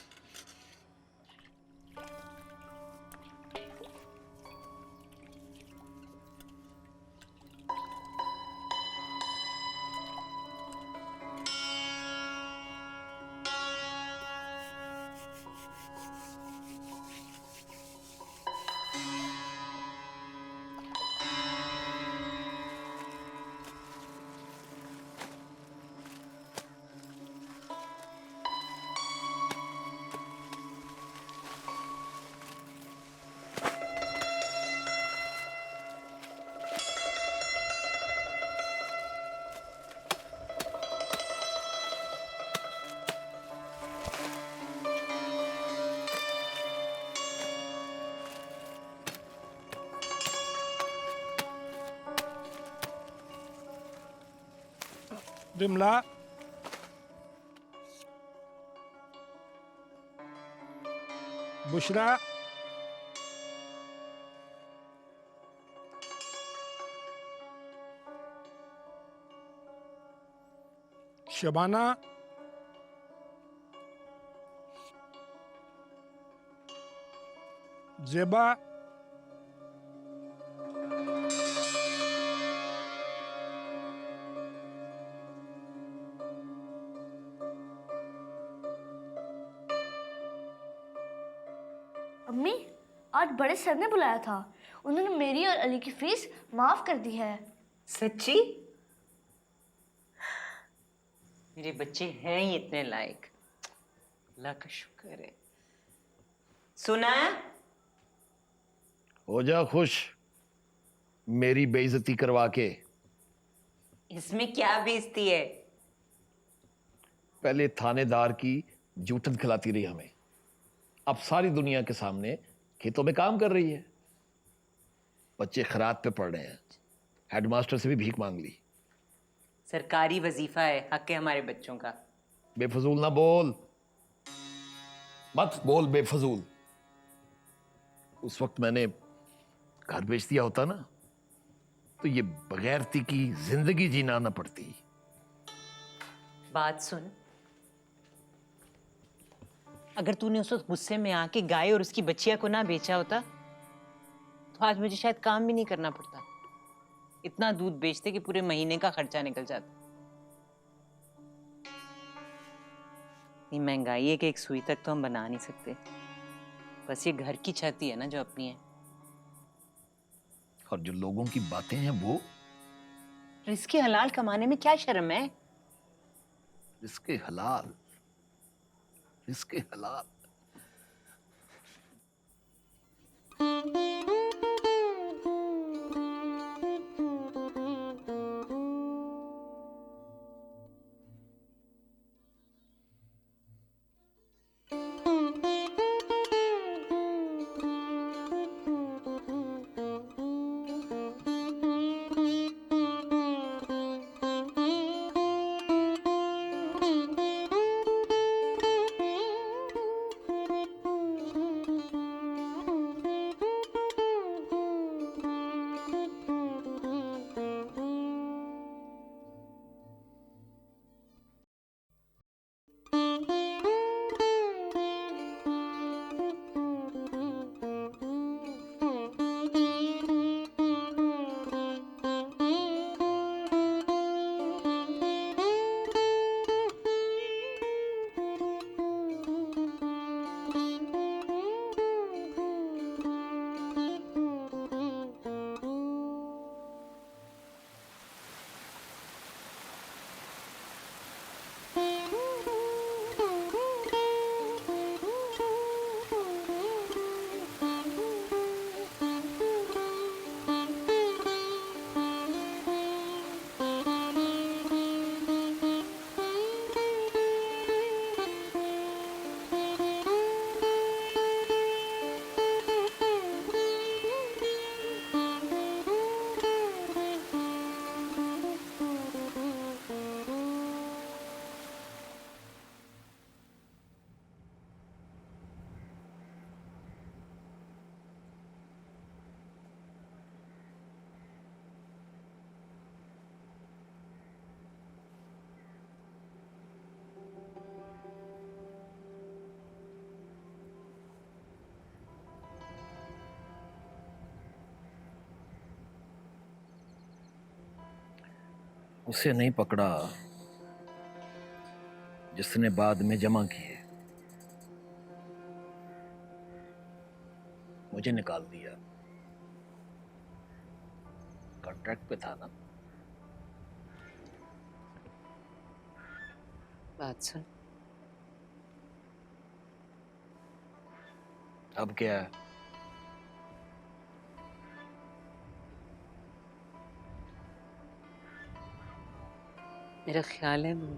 बिमला, बुशरा, शबाना, जेबा, अम्मी, आज बड़े सर ने बुलाया था। उन्होंने मेरी और अली की फीस माफ कर दी है। सच्ची? मेरे बच्चे हैं ही इतने लायक, अल्लाह का शुक्र है। सुना? हो जा खुश मेरी बेइज्जती करवा के। इसमें क्या बेइज्जती है? पहले थानेदार की जूठन खिलाती रही हमें, अब सारी दुनिया के सामने खेतों में काम कर रही है। बच्चे खरात पे पड़ रहे हैं, हेडमास्टर से भी भीख मांग ली। सरकारी वजीफा है, हक है हमारे बच्चों का। बेफजूल ना बोल, मत बोल बेफजूल। उस वक्त मैंने घर बेच दिया होता ना, तो ये बगैरती की जिंदगी जीना ना पड़ती। बात सुन, अगर तूने उस वक्त गुस्से में आके गाय और उसकी बच्चिया को ना बेचा होता तो आज मुझे शायद काम भी नहीं करना पड़ता। इतना दूध बेचते कि पूरे महीने का खर्चा निकल जाता। ये महंगाई है कि एक सुई तक तो हम बना नहीं सकते। बस ये घर की छत ही है ना जो अपनी है। और जो लोगों की बातें हैं वो, रिस्क हलाल कमाने में क्या शर्म है? रिस्क हलाल, रिस्क हलाल। उसे नहीं पकड़ा जिसने बाद में जमा किए। मुझे निकाल दिया। कॉन्ट्रैक्ट पे था ना। बात सुन, अब क्या है? मेरा ख्याल है मुझे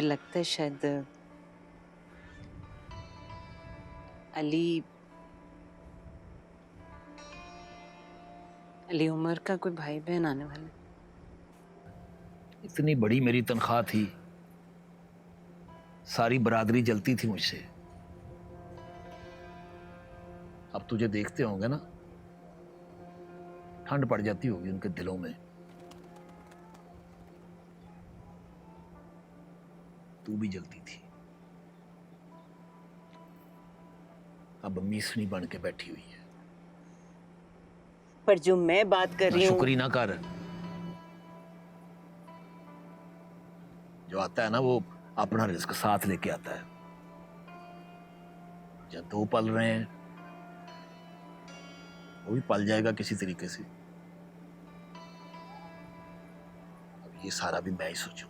लगता है शायद अली उमर का कोई भाई बहन आने वाला है। इतनी बड़ी मेरी तनख्वाह थी, सारी बरादरी जलती थी मुझसे। अब तुझे देखते होंगे ना, ठंड पड़ जाती होगी उनके दिलों में। तू भी जलती थी। अब मीसनी बन के बैठी हुई है। पर जो मैं बात कर रही हूँ, शुक्री ना कर। जो आता है ना वो अपना रिस्क साथ लेके आता है। जब दो पल रहे हैं वो भी पल जाएगा किसी तरीके से। अब ये सारा भी मैं ही सोचूं।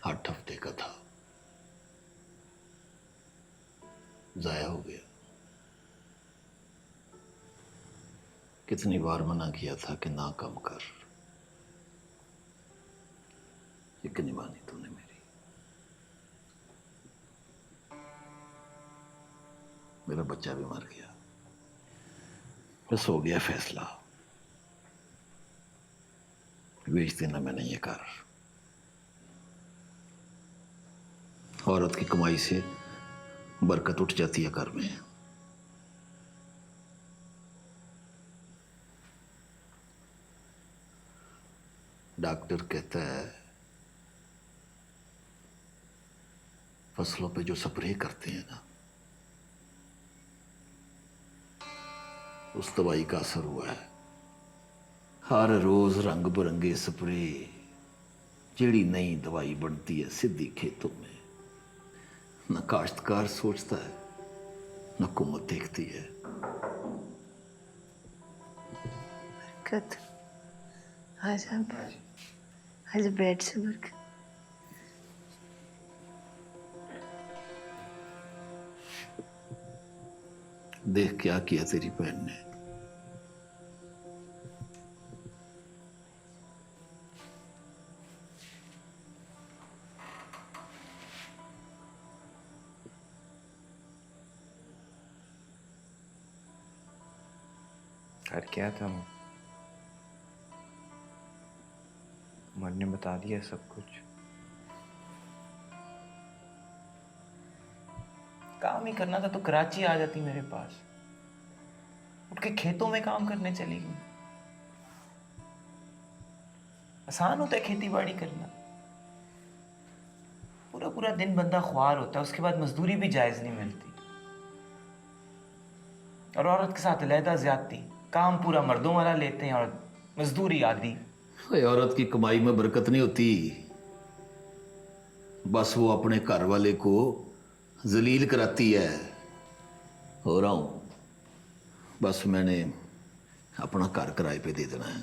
आठ हफ्ते का था, जाया हो गया। कितनी बार मना किया था कि ना कम कर, लेकिन नहीं मानी तूने मेरी। मेरा बच्चा भी मर गया, बस हो गया फैसला। बेच देना मैंने ये कार। औरत की कमाई से बरकत उठ जाती है घर में। डॉक्टर कहता है फसलों पे जो स्प्रे करते हैं ना, उस दवाई का असर हुआ है। हर रोज रंग बिरंगे स्प्रे, जेड़ी नई दवाई बनती है सीधी खेतों में। न काश्तकार सोचता है न हुकूमत देखती है। बरकत, आज बैठ से बरकत। देख क्या किया तेरी बहन ने। कर क्या था उमर ने बता दिया सब कुछ। काम ही करना था तो कराची आ जाती मेरे पास, उठ के खेतों में काम करने चली गई। आसान होता है खेती बाड़ी करना, पूरा पूरा दिन बंदा ख्वार होता है, उसके बाद मजदूरी भी जायज नहीं मिलती। और औरत के साथ अलहदा ज्यादती, काम पूरा मर्दों वाला लेते हैं और मजदूरी आदि। औरत की कमाई में बरकत नहीं होती, बस वो अपने घर वाले को जलील कराती है। हो रहा हूं, बस मैंने अपना घर किराए पे दे देना है।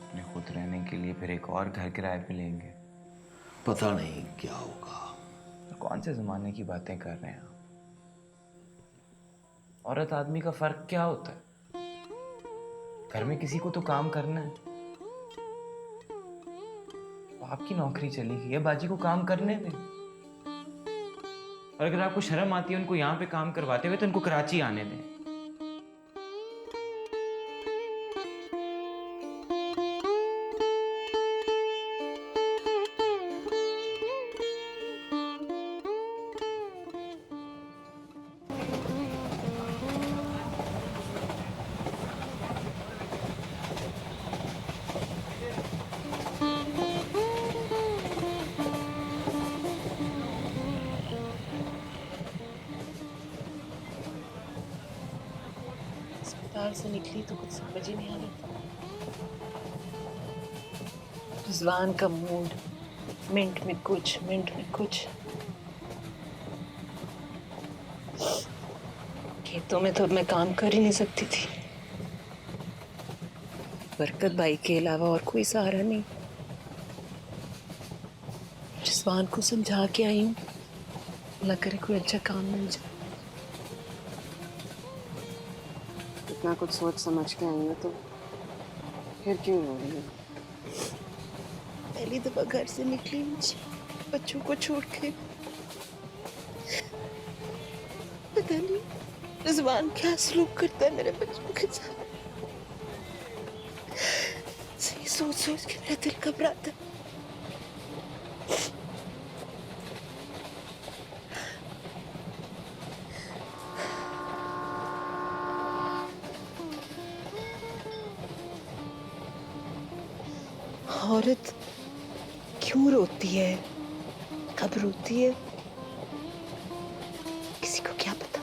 अपने खुद रहने के लिए फिर एक और घर किराए पे लेंगे। पता नहीं क्या होगा। कौन से जमाने की बातें कर रहे हैं आप? औरत आदमी का फर्क क्या होता है? घर में किसी को तो काम करना है। बाप की नौकरी चली गई है, बाजी को काम करने दें। और अगर आपको शर्म आती है उनको यहाँ पे काम करवाते हुए तो उनको कराची आने दें। अस्पताल से निकली तो कुछ समझ ही नहीं आ रहा था। रिजवान का मूड मिनट में कुछ खेतों में तो मैं काम कर ही नहीं सकती थी। बरकत भाई के अलावा और कोई सहारा नहीं। रिजवान को समझा के आई हूँ, अल्लाह करे कोई अच्छा काम मिल जाए। इतना कुछ सोच समझ के आई हो तो फिर क्यों रो रही हो? पहली दफा घर से निकली बच्चों को छोड़ के। पता नहीं रिजवान क्या सलूक करता है मेरे बच्चों के साथ। सही सोच सोच के मेरा दिल घबराता है। औरत क्यों रोती है, कब रोती है, किसी को क्या पता।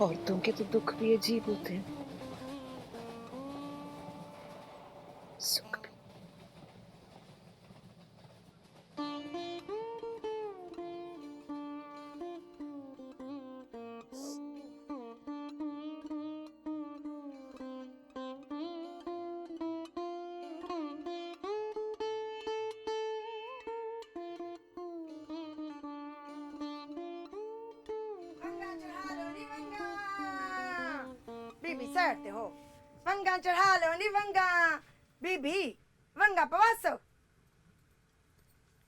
औरतों के तो दुख भी अजीब होते हैं, सुख भी। बीबी सड़ते हो वंगा चढ़ा लो नी वंगा बीबी वंगा पवासो।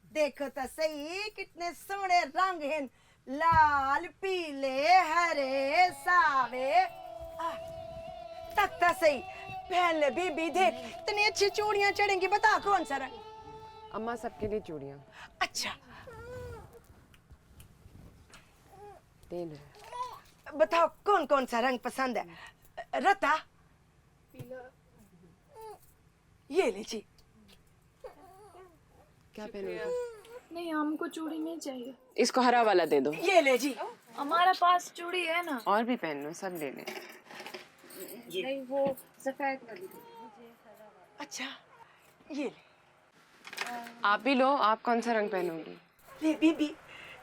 देखो तो सही कितने सोने रंग हैं, लाल पीले हरे सावे। तक तो सही पहन ले बीबी, देख इतनी अच्छी चूड़ियां चढ़ेंगी, बता कौन सा रंग? अम्मा सबके लिए चूड़ियां। अच्छा दे दे। बताओ कौन कौन सा रंग पसंद है? रता ये लीजिए। क्या पहनोगे? नहीं, हमको चूड़ी नहीं चाहिए। इसको हरा वाला दे दो। ये ले जी। हमारा पास चूड़ी है ना। और भी पहन लो, सब ले ले। नहीं, वो सफेद वाली दे। अच्छा ये ले। आप भी लो, आप कौन सा रंग पहनोगी? ले बीबी,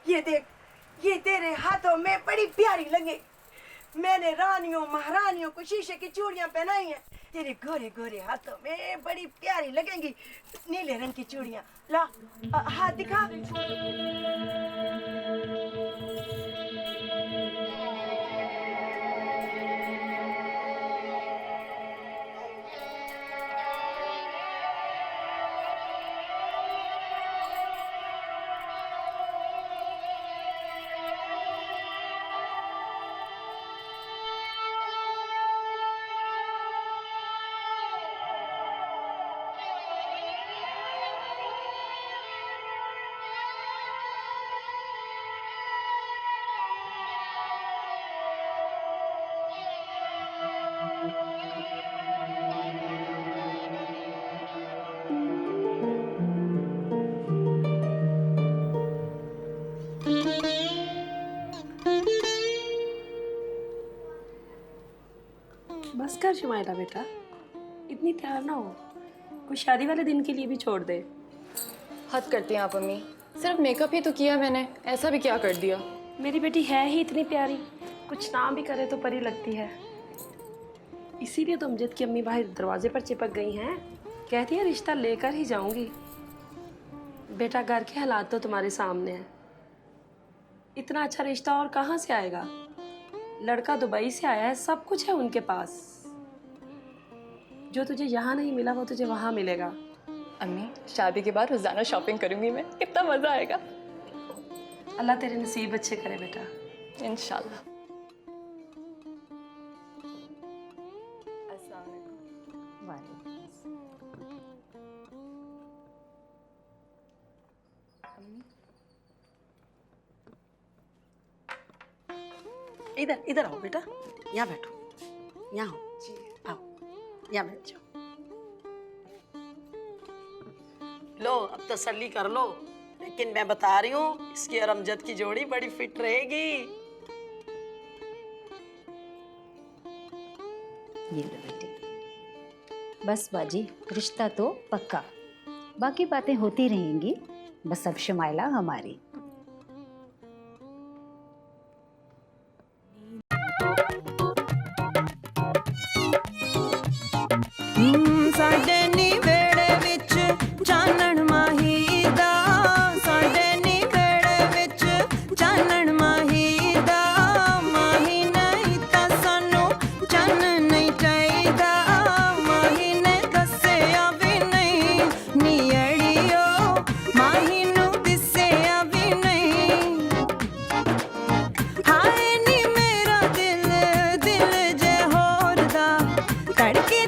ये देख, ये तेरे हाथों में बड़ी प्यारी लगे। मैंने रानियों महारानियों को शीशे की चूड़ियां पहनाई हैं, तेरे गोरे गोरे हाथों में बड़ी प्यारी लगेंगी नीले रंग की चूड़ियां। ला हाथ दिखा। बस कर शुमाइला बेटा, इतनी तैयार ना हो, कुछ शादी वाले दिन के लिए भी छोड़ दे। हद करती हैं आप अम्मी, सिर्फ मेकअप ही तो किया मैंने, ऐसा भी क्या कर दिया? मेरी बेटी है ही इतनी प्यारी, कुछ ना भी करे तो परी लगती है। इसीलिए तो अमजद की अम्मी बाहर दरवाजे पर चिपक गई हैं, कहती है रिश्ता लेकर ही जाऊंगी। बेटा घर के हालात तो तुम्हारे सामने हैं, इतना अच्छा रिश्ता और कहाँ से आएगा? लड़का दुबई से आया है, सब कुछ है उनके पास। जो तुझे यहाँ नहीं मिला वो तुझे वहाँ मिलेगा। अम्मी शादी के बाद रोजाना शॉपिंग करूंगी मैं, कितना मजा आएगा। अल्लाह तेरे नसीब अच्छे करे बेटा, इंशाल्लाह। इधर इधर आओ बेटा, यहाँ बैठो, यहाँ हो, आओ यहाँ बैठ जाओ। लो अब तसल्ली कर लो, लेकिन मैं बता रही हूँ इसकी और अमजद की जोड़ी बड़ी फिट रहेगी। ये लो बेटे, बस बाजी रिश्ता तो पक्का, बाकी बातें होती रहेंगी, बस अब शुमाइला हमारी। साडे नी वेड़े विच चानण माही दा, साडे नी वेड़े विच चानण माही दा, माही नहीं तां सानू चन नहीं चाहीदा, माही ने दस्सिया भी नहीं नी अड़ियो, माही नू दिस्सिया भी नहीं। हाय नी मेरा दिल दिल जे होर दा, तड़के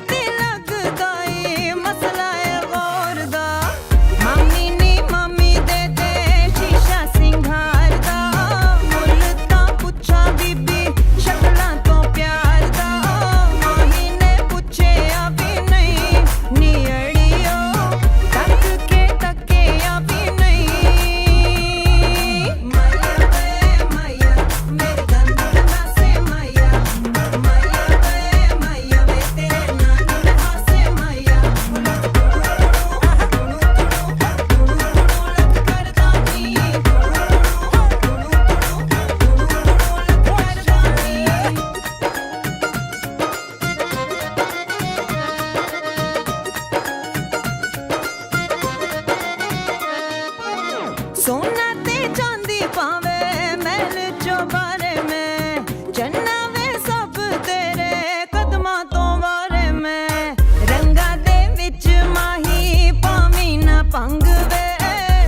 सोना ते चांदी पावे महल चौबारे में, जन्ना वे सब तेरे कदमां तो वारे में, रंगा दे विच माही पावी ना पंग वे,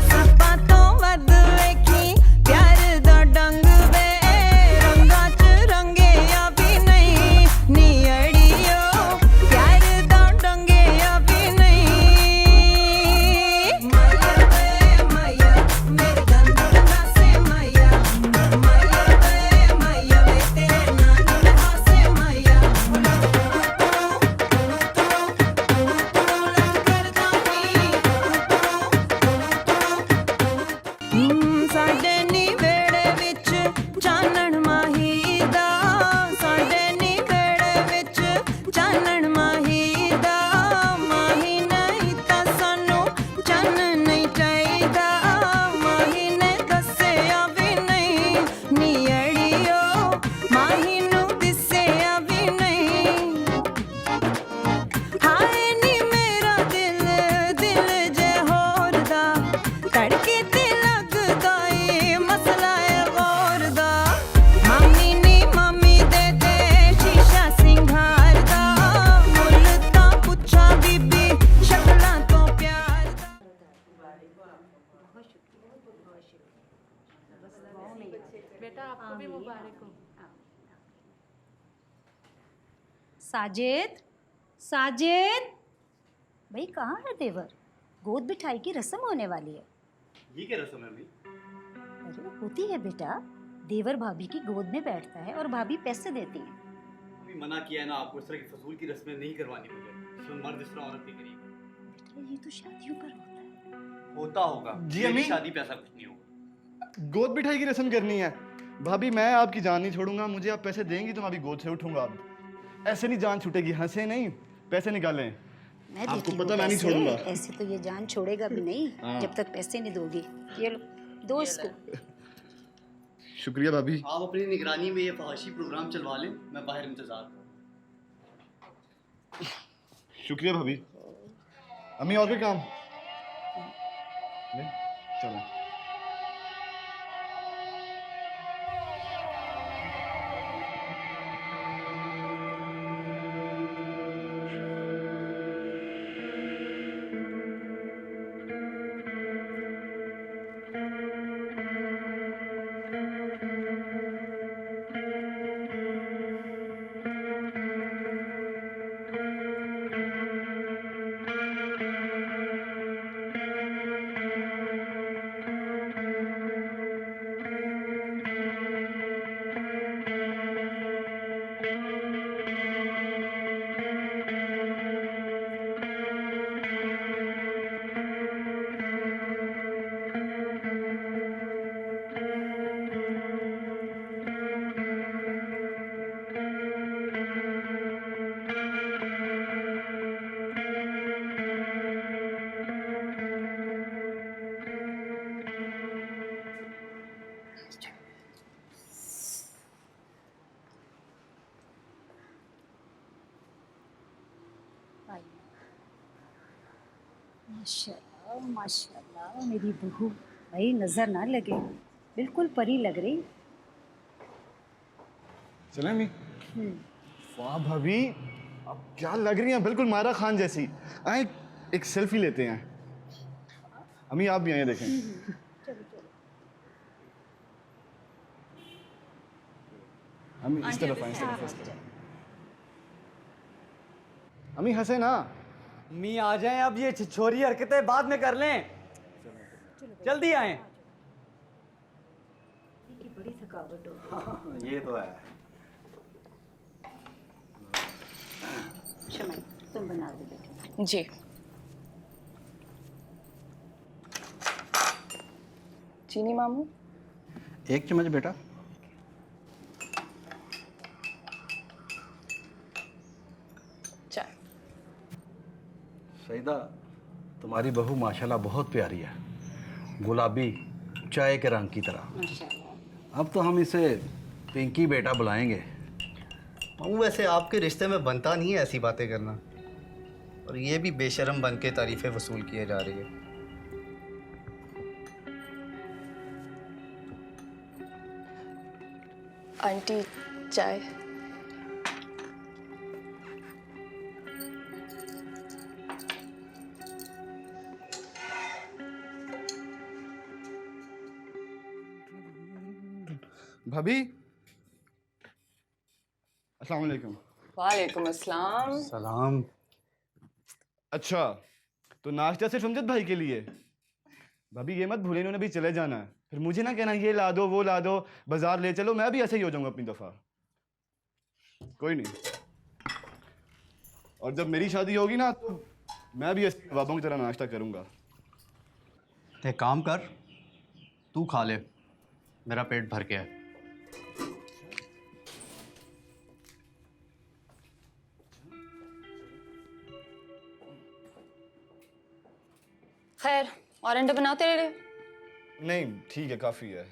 सपा तो वध वेखी प्यार दा डंग वे, रंगा च रंगे या भी नहीं नी अड़ियो, प्यार दा डंगे या भी नहीं। माया वे माया मेरे तड़के ते लगदा ए मसला है गौर दा मामी नी मामी दे दे शीशा सिंगार दा मुल तां पुछा बीबी शक्लां तो प्यार दा। बेटा आपको भी मुबारक हो। साजिद, साजिद, भाई कहाँ है देवर? गोद बिठाई की रस्म होने वाली है। ये क्या रस्म है अम्मी? अरे होती है बेटा, देवर भाभी की गोद में बैठता है और भाभी पैसे देती है। अम्मी मना किया है ना आपको, इस तरह की फजूल की रस्में नहीं करवानी मुझे। इसमें मर्द इस तरह औरत के करीब बेटा ये तो शादियों पर होता है। होता होगा जी मेरी अम्मी। शादी पे ऐसा कुछ नहीं होगा। गोद बिठाई की रस्म करनी है। भाभी मैं आपकी जान नहीं छोड़ूंगा, मुझे आप पैसे देंगी तो मैं अभी गोद से उठूंगा। अब ऐसे नहीं जान छूटेगी, हंसे नहीं, पैसे निकालें। मैं आपको देती हूँ पता मैं नहीं पैसे, छोड़ूंगा। ऐसे तो ये जान छोड़ेगा भी नहीं हाँ। जब तक पैसे नहीं दोगी। ये लो दो इसको। शुक्रिया भाभी। आप अपनी निगरानी में ये फहाशी प्रोग्राम चलवा लें, मैं बाहर इंतजार करूँ। शुक्रिया भाभी। अम्मी और कोई काम? नहीं? चलो। माशाल्लाह माशाल्लाह मेरी बहू, भाई नजर ना लगे, बिल्कुल परी लग रही। चलें अम्मी? वाह भाभी, अब क्या लग रही हैं, बिल्कुल मायरा खान जैसी। आए एक सेल्फी लेते हैं। अम्मी आप भी आइए देखें। अम्मी इस तरफ आए, इस तरफ, इस तरफ। अम्मी हंसे ना। अम्मी आ जाएं, अब ये छिछोरी हरकतें बाद में कर लें, जल्दी आए। बड़ी थकावट हो। ये तो है। शमाई तुम बना दो बेटे। जी। चीनी मामू? 1 चम्मच बेटा। चाय। सईदा, तुम्हारी बहू माशाल्लाह बहुत प्यारी है, गुलाबी चाय के रंग की तरह। माशाल्लाह। अब तो हम इसे पिंकी बेटा बुलाएंगे। मामू वैसे आपके रिश्ते में बनता नहीं है ऐसी बातें करना, और ये भी बेशर्म बन के तारीफें वसूल किए जा रही है। आंटी चाय। भाभी अस्सलाम वालेकुम। वालेकुम अस्सलाम। सलाम। अच्छा तो नाश्ता सिर्फ अमजद भाई के लिए? भाभी ये मत भूलें, इन्होंने भी चले जाना है, फिर मुझे ना कहना ये ला दो वो ला दो, बाजार ले चलो, मैं भी ऐसे ही हो जाऊंगा अपनी दफा। कोई नहीं, और जब मेरी शादी होगी ना तो मैं भी ऐसे बाबों की तरह नाश्ता करूंगा। एक काम कर, तू खा ले, मेरा पेट भर गया है। खैर और अंडे बनाओ तेरे लिए। नहीं ठीक है, काफी है।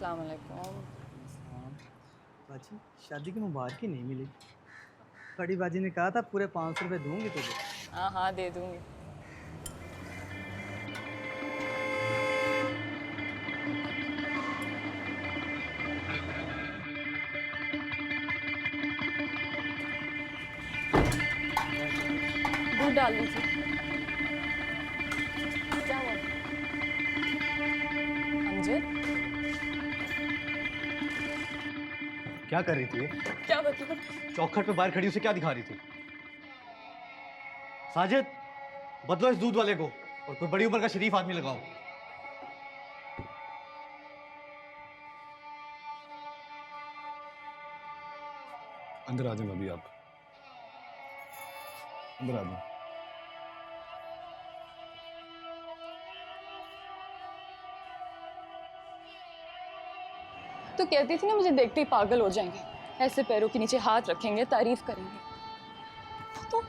अस्सलाम वालेकुम। बाजी शादी की मुबारक ही नहीं मिली। बड़ी बाजी ने कहा था पूरे 500 रुपये दूंगी तुझे। हाँ हाँ दे दूंगी। दूध डाल दीजिए। क्या हुआ? अमजद क्या कर रही थी? क्या मतलब? चौखट पे बाहर खड़ी उसे क्या दिखा रही थी? साजिद, बदलो इस दूध वाले को और कोई बड़ी उम्र का शरीफ आदमी लगाओ। अंदर आ जाओ अभी आप, अंदर आ जाओ। तो कहती थी ना मुझे देखते ही पागल हो जाएंगे, ऐसे पैरों के नीचे हाथ रखेंगे, तारीफ करेंगे। तो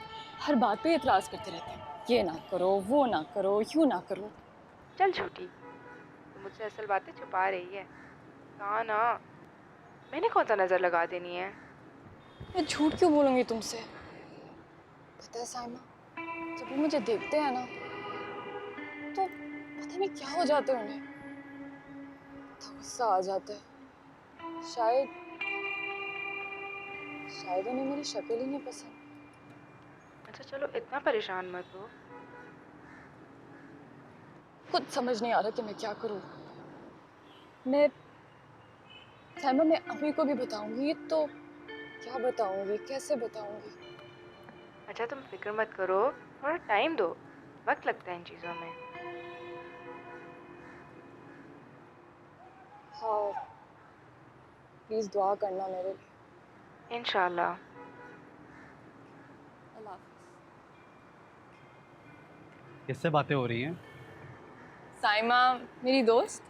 हर बात पे इतराज करते रहते हैं, ये ना करो, वो ना करो, यूं ना करो। चल झूठी, तो मुझसे असल बातें छुपा रही है। कहा ना, मैंने कौन सा नजर लगा देनी है। मैं झूठ क्यों बोलूंगी तुमसे? पता है साइमा, जब वो मुझे देखते हैं ना तो पता नहीं क्या हो जाता है उन्हें, तो गुस्सा आ जाता है। शायद उन्हें मेरी शक्ल ही नहीं पसंद। अच्छा चलो इतना परेशान मत हो। खुद समझ नहीं आ रहा कि मैं क्या करूं। मैं साइमा, मैं अम्मी को भी बताऊंगी तो क्या बताऊंगी, कैसे बताऊंगी? अच्छा तुम फिक्र मत करो, थोड़ा टाइम दो, वक्त लगता है इन चीज़ों में। हाँ, प्लीज दुआ करना मेरे लिए। इंशाल्लाह। अल्लाह हाफ़िज़। किससे बातें हो रही हैं? साइमा मेरी दोस्त।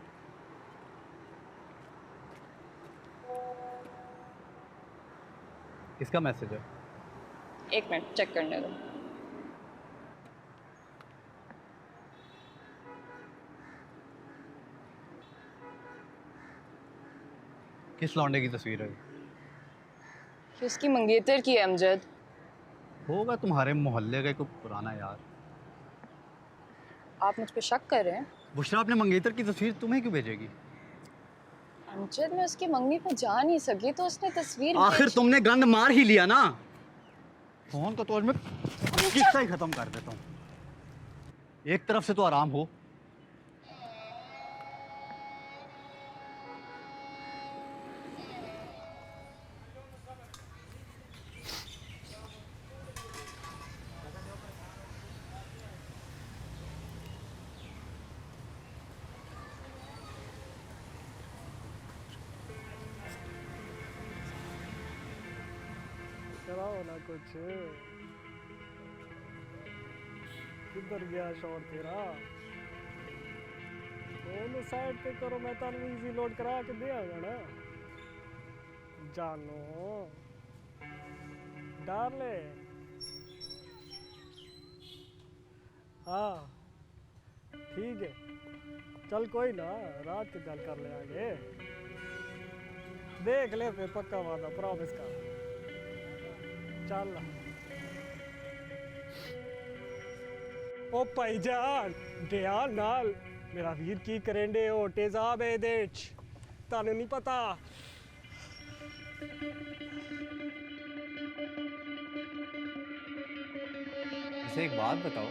किसका मैसेज है? एक मिनट चेक करने दो। किस लौंडे की तस्वीर है? कि उसकी मंगेतर की है अमजद। होगा तुम्हारे मोहल्ले का कोई पुराना यार। आप मुझ पे शक कर रहे हैं? बुशरा अपने मंगेतर की तस्वीर तुम्हें क्यों भेजेगी? अमजद, मैं उसकी मंगनी पे जा नहीं सकी तो उसने तस्वीर आखिर तुमने गंद मार ही लिया ना। फोन को तो आज मैं किस्सा ही खत्म कर देता हूँ। एक तरफ से तो आराम हो। कराओ ना कुछ। किधर गया शोर तेरा? दोनों साइड पे करो, मैं तो इजी लोड करा के दिया ना। जानो डाले। हाँ ठीक है, चल कोई ना, रात के गल कर ले आगे। देख ले फिर पक्का वादा, प्रॉमिस का। चल ओ भाईजान, ध्यान नाल मेरा वीर की करेंडे हो तेजाब है दे तानू नहीं पता। इसे एक बात बताओ,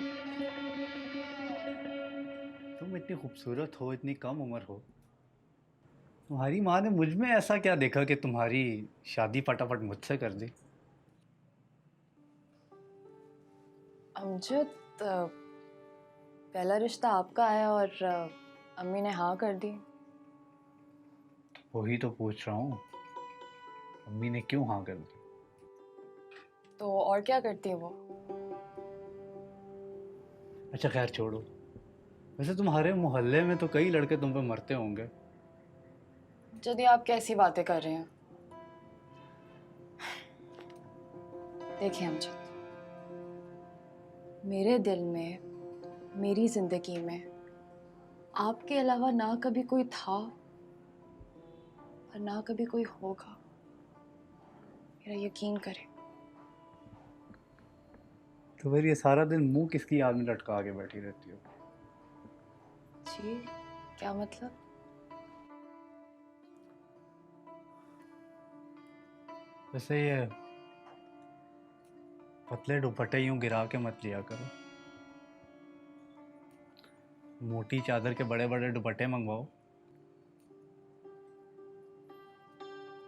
तुम इतनी खूबसूरत हो, इतनी कम उम्र हो, तुम्हारी माँ ने मुझ में ऐसा क्या देखा कि तुम्हारी शादी फटाफट मुझसे कर दी? अमजद, पहला रिश्ता आपका आया और अम्मी ने हाँ कर दी। वही तो पूछ रहा हूँ, अम्मी ने क्यों हाँ कर दी? तो और क्या करती वो? अच्छा खैर छोड़ो। वैसे तुम्हारे मोहल्ले में तो कई लड़के तुम पे मरते होंगे। यदि आप कैसी बातें कर रहे हैं? देखिए अमजद, मेरे दिल में, मेरी जिंदगी में आपके अलावा ना कभी कोई था और ना कभी कोई होगा, मेरा यकीन करें। तो फिर ये सारा दिन मुंह किसकी याद में लटका के बैठी रहती हो? जी क्या मतलब? वैसे ये पतले दुपट्टे यूं गिरा के मत लिया करो, मोटी चादर के बड़े बड़े दुपट्टे मंगवाओ।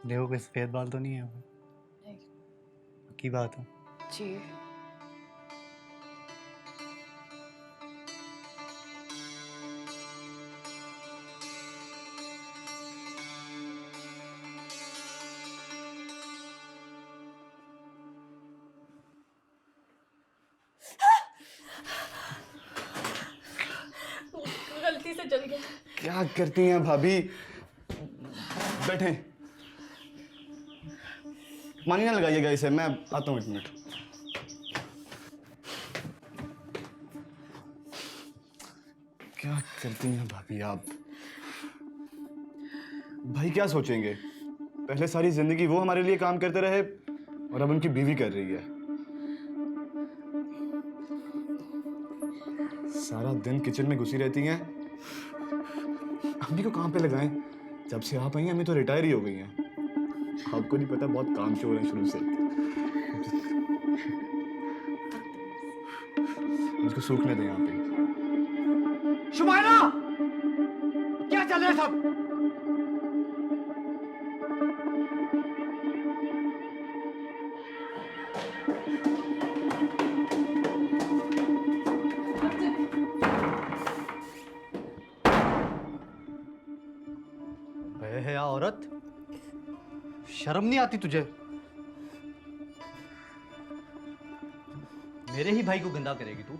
देखो कोई सफेद बाल तो नहीं है? नहीं। पक्की बात है? जी गलती से जल गया। क्या करती हैं भाभी? बैठे, पानी ना लगाइएगा इसे, मैं आता हूँ 1 मिनट। क्या करती हैं भाभी आप? भाई क्या सोचेंगे? पहले सारी जिंदगी वो हमारे लिए काम करते रहे और अब उनकी बीवी कर रही है। सारा दिन किचन में घुसी रहती हैं। अम्मी को काम पे लगाएं। जब से आप आई हैं अम्मी तो रिटायर ही हो गई हैं। आपको नहीं पता, बहुत कामचोर हैं शुरू से। मुझको सूखने दें यहाँ पे। शुमाइला, क्या चल रहा है सब? है औरत, शर्म नहीं आती तुझे? मेरे ही भाई को गंदा करेगी तू?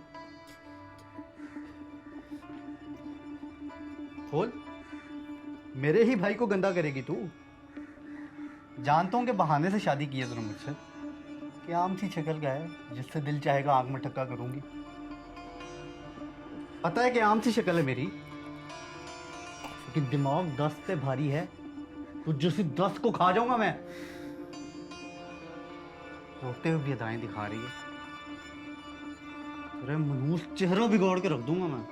खोल, मेरे ही भाई को गंदा करेगी तू? जानता हूं कि बहाने से शादी की है तूने मुझसे, कि आम सी शक्ल का है जिससे दिल चाहेगा आंख में ठक्का करूंगी। पता है कि आम सी शक्ल है मेरी, कि दिमाग 10 पे भारी है, तो जैसे 10 को खा जाऊंगा मैं। रोते हुए भी अदाएं दिखा रही है, अरे मनहूस चेहरा बिगाड़ के रख दूंगा मैं।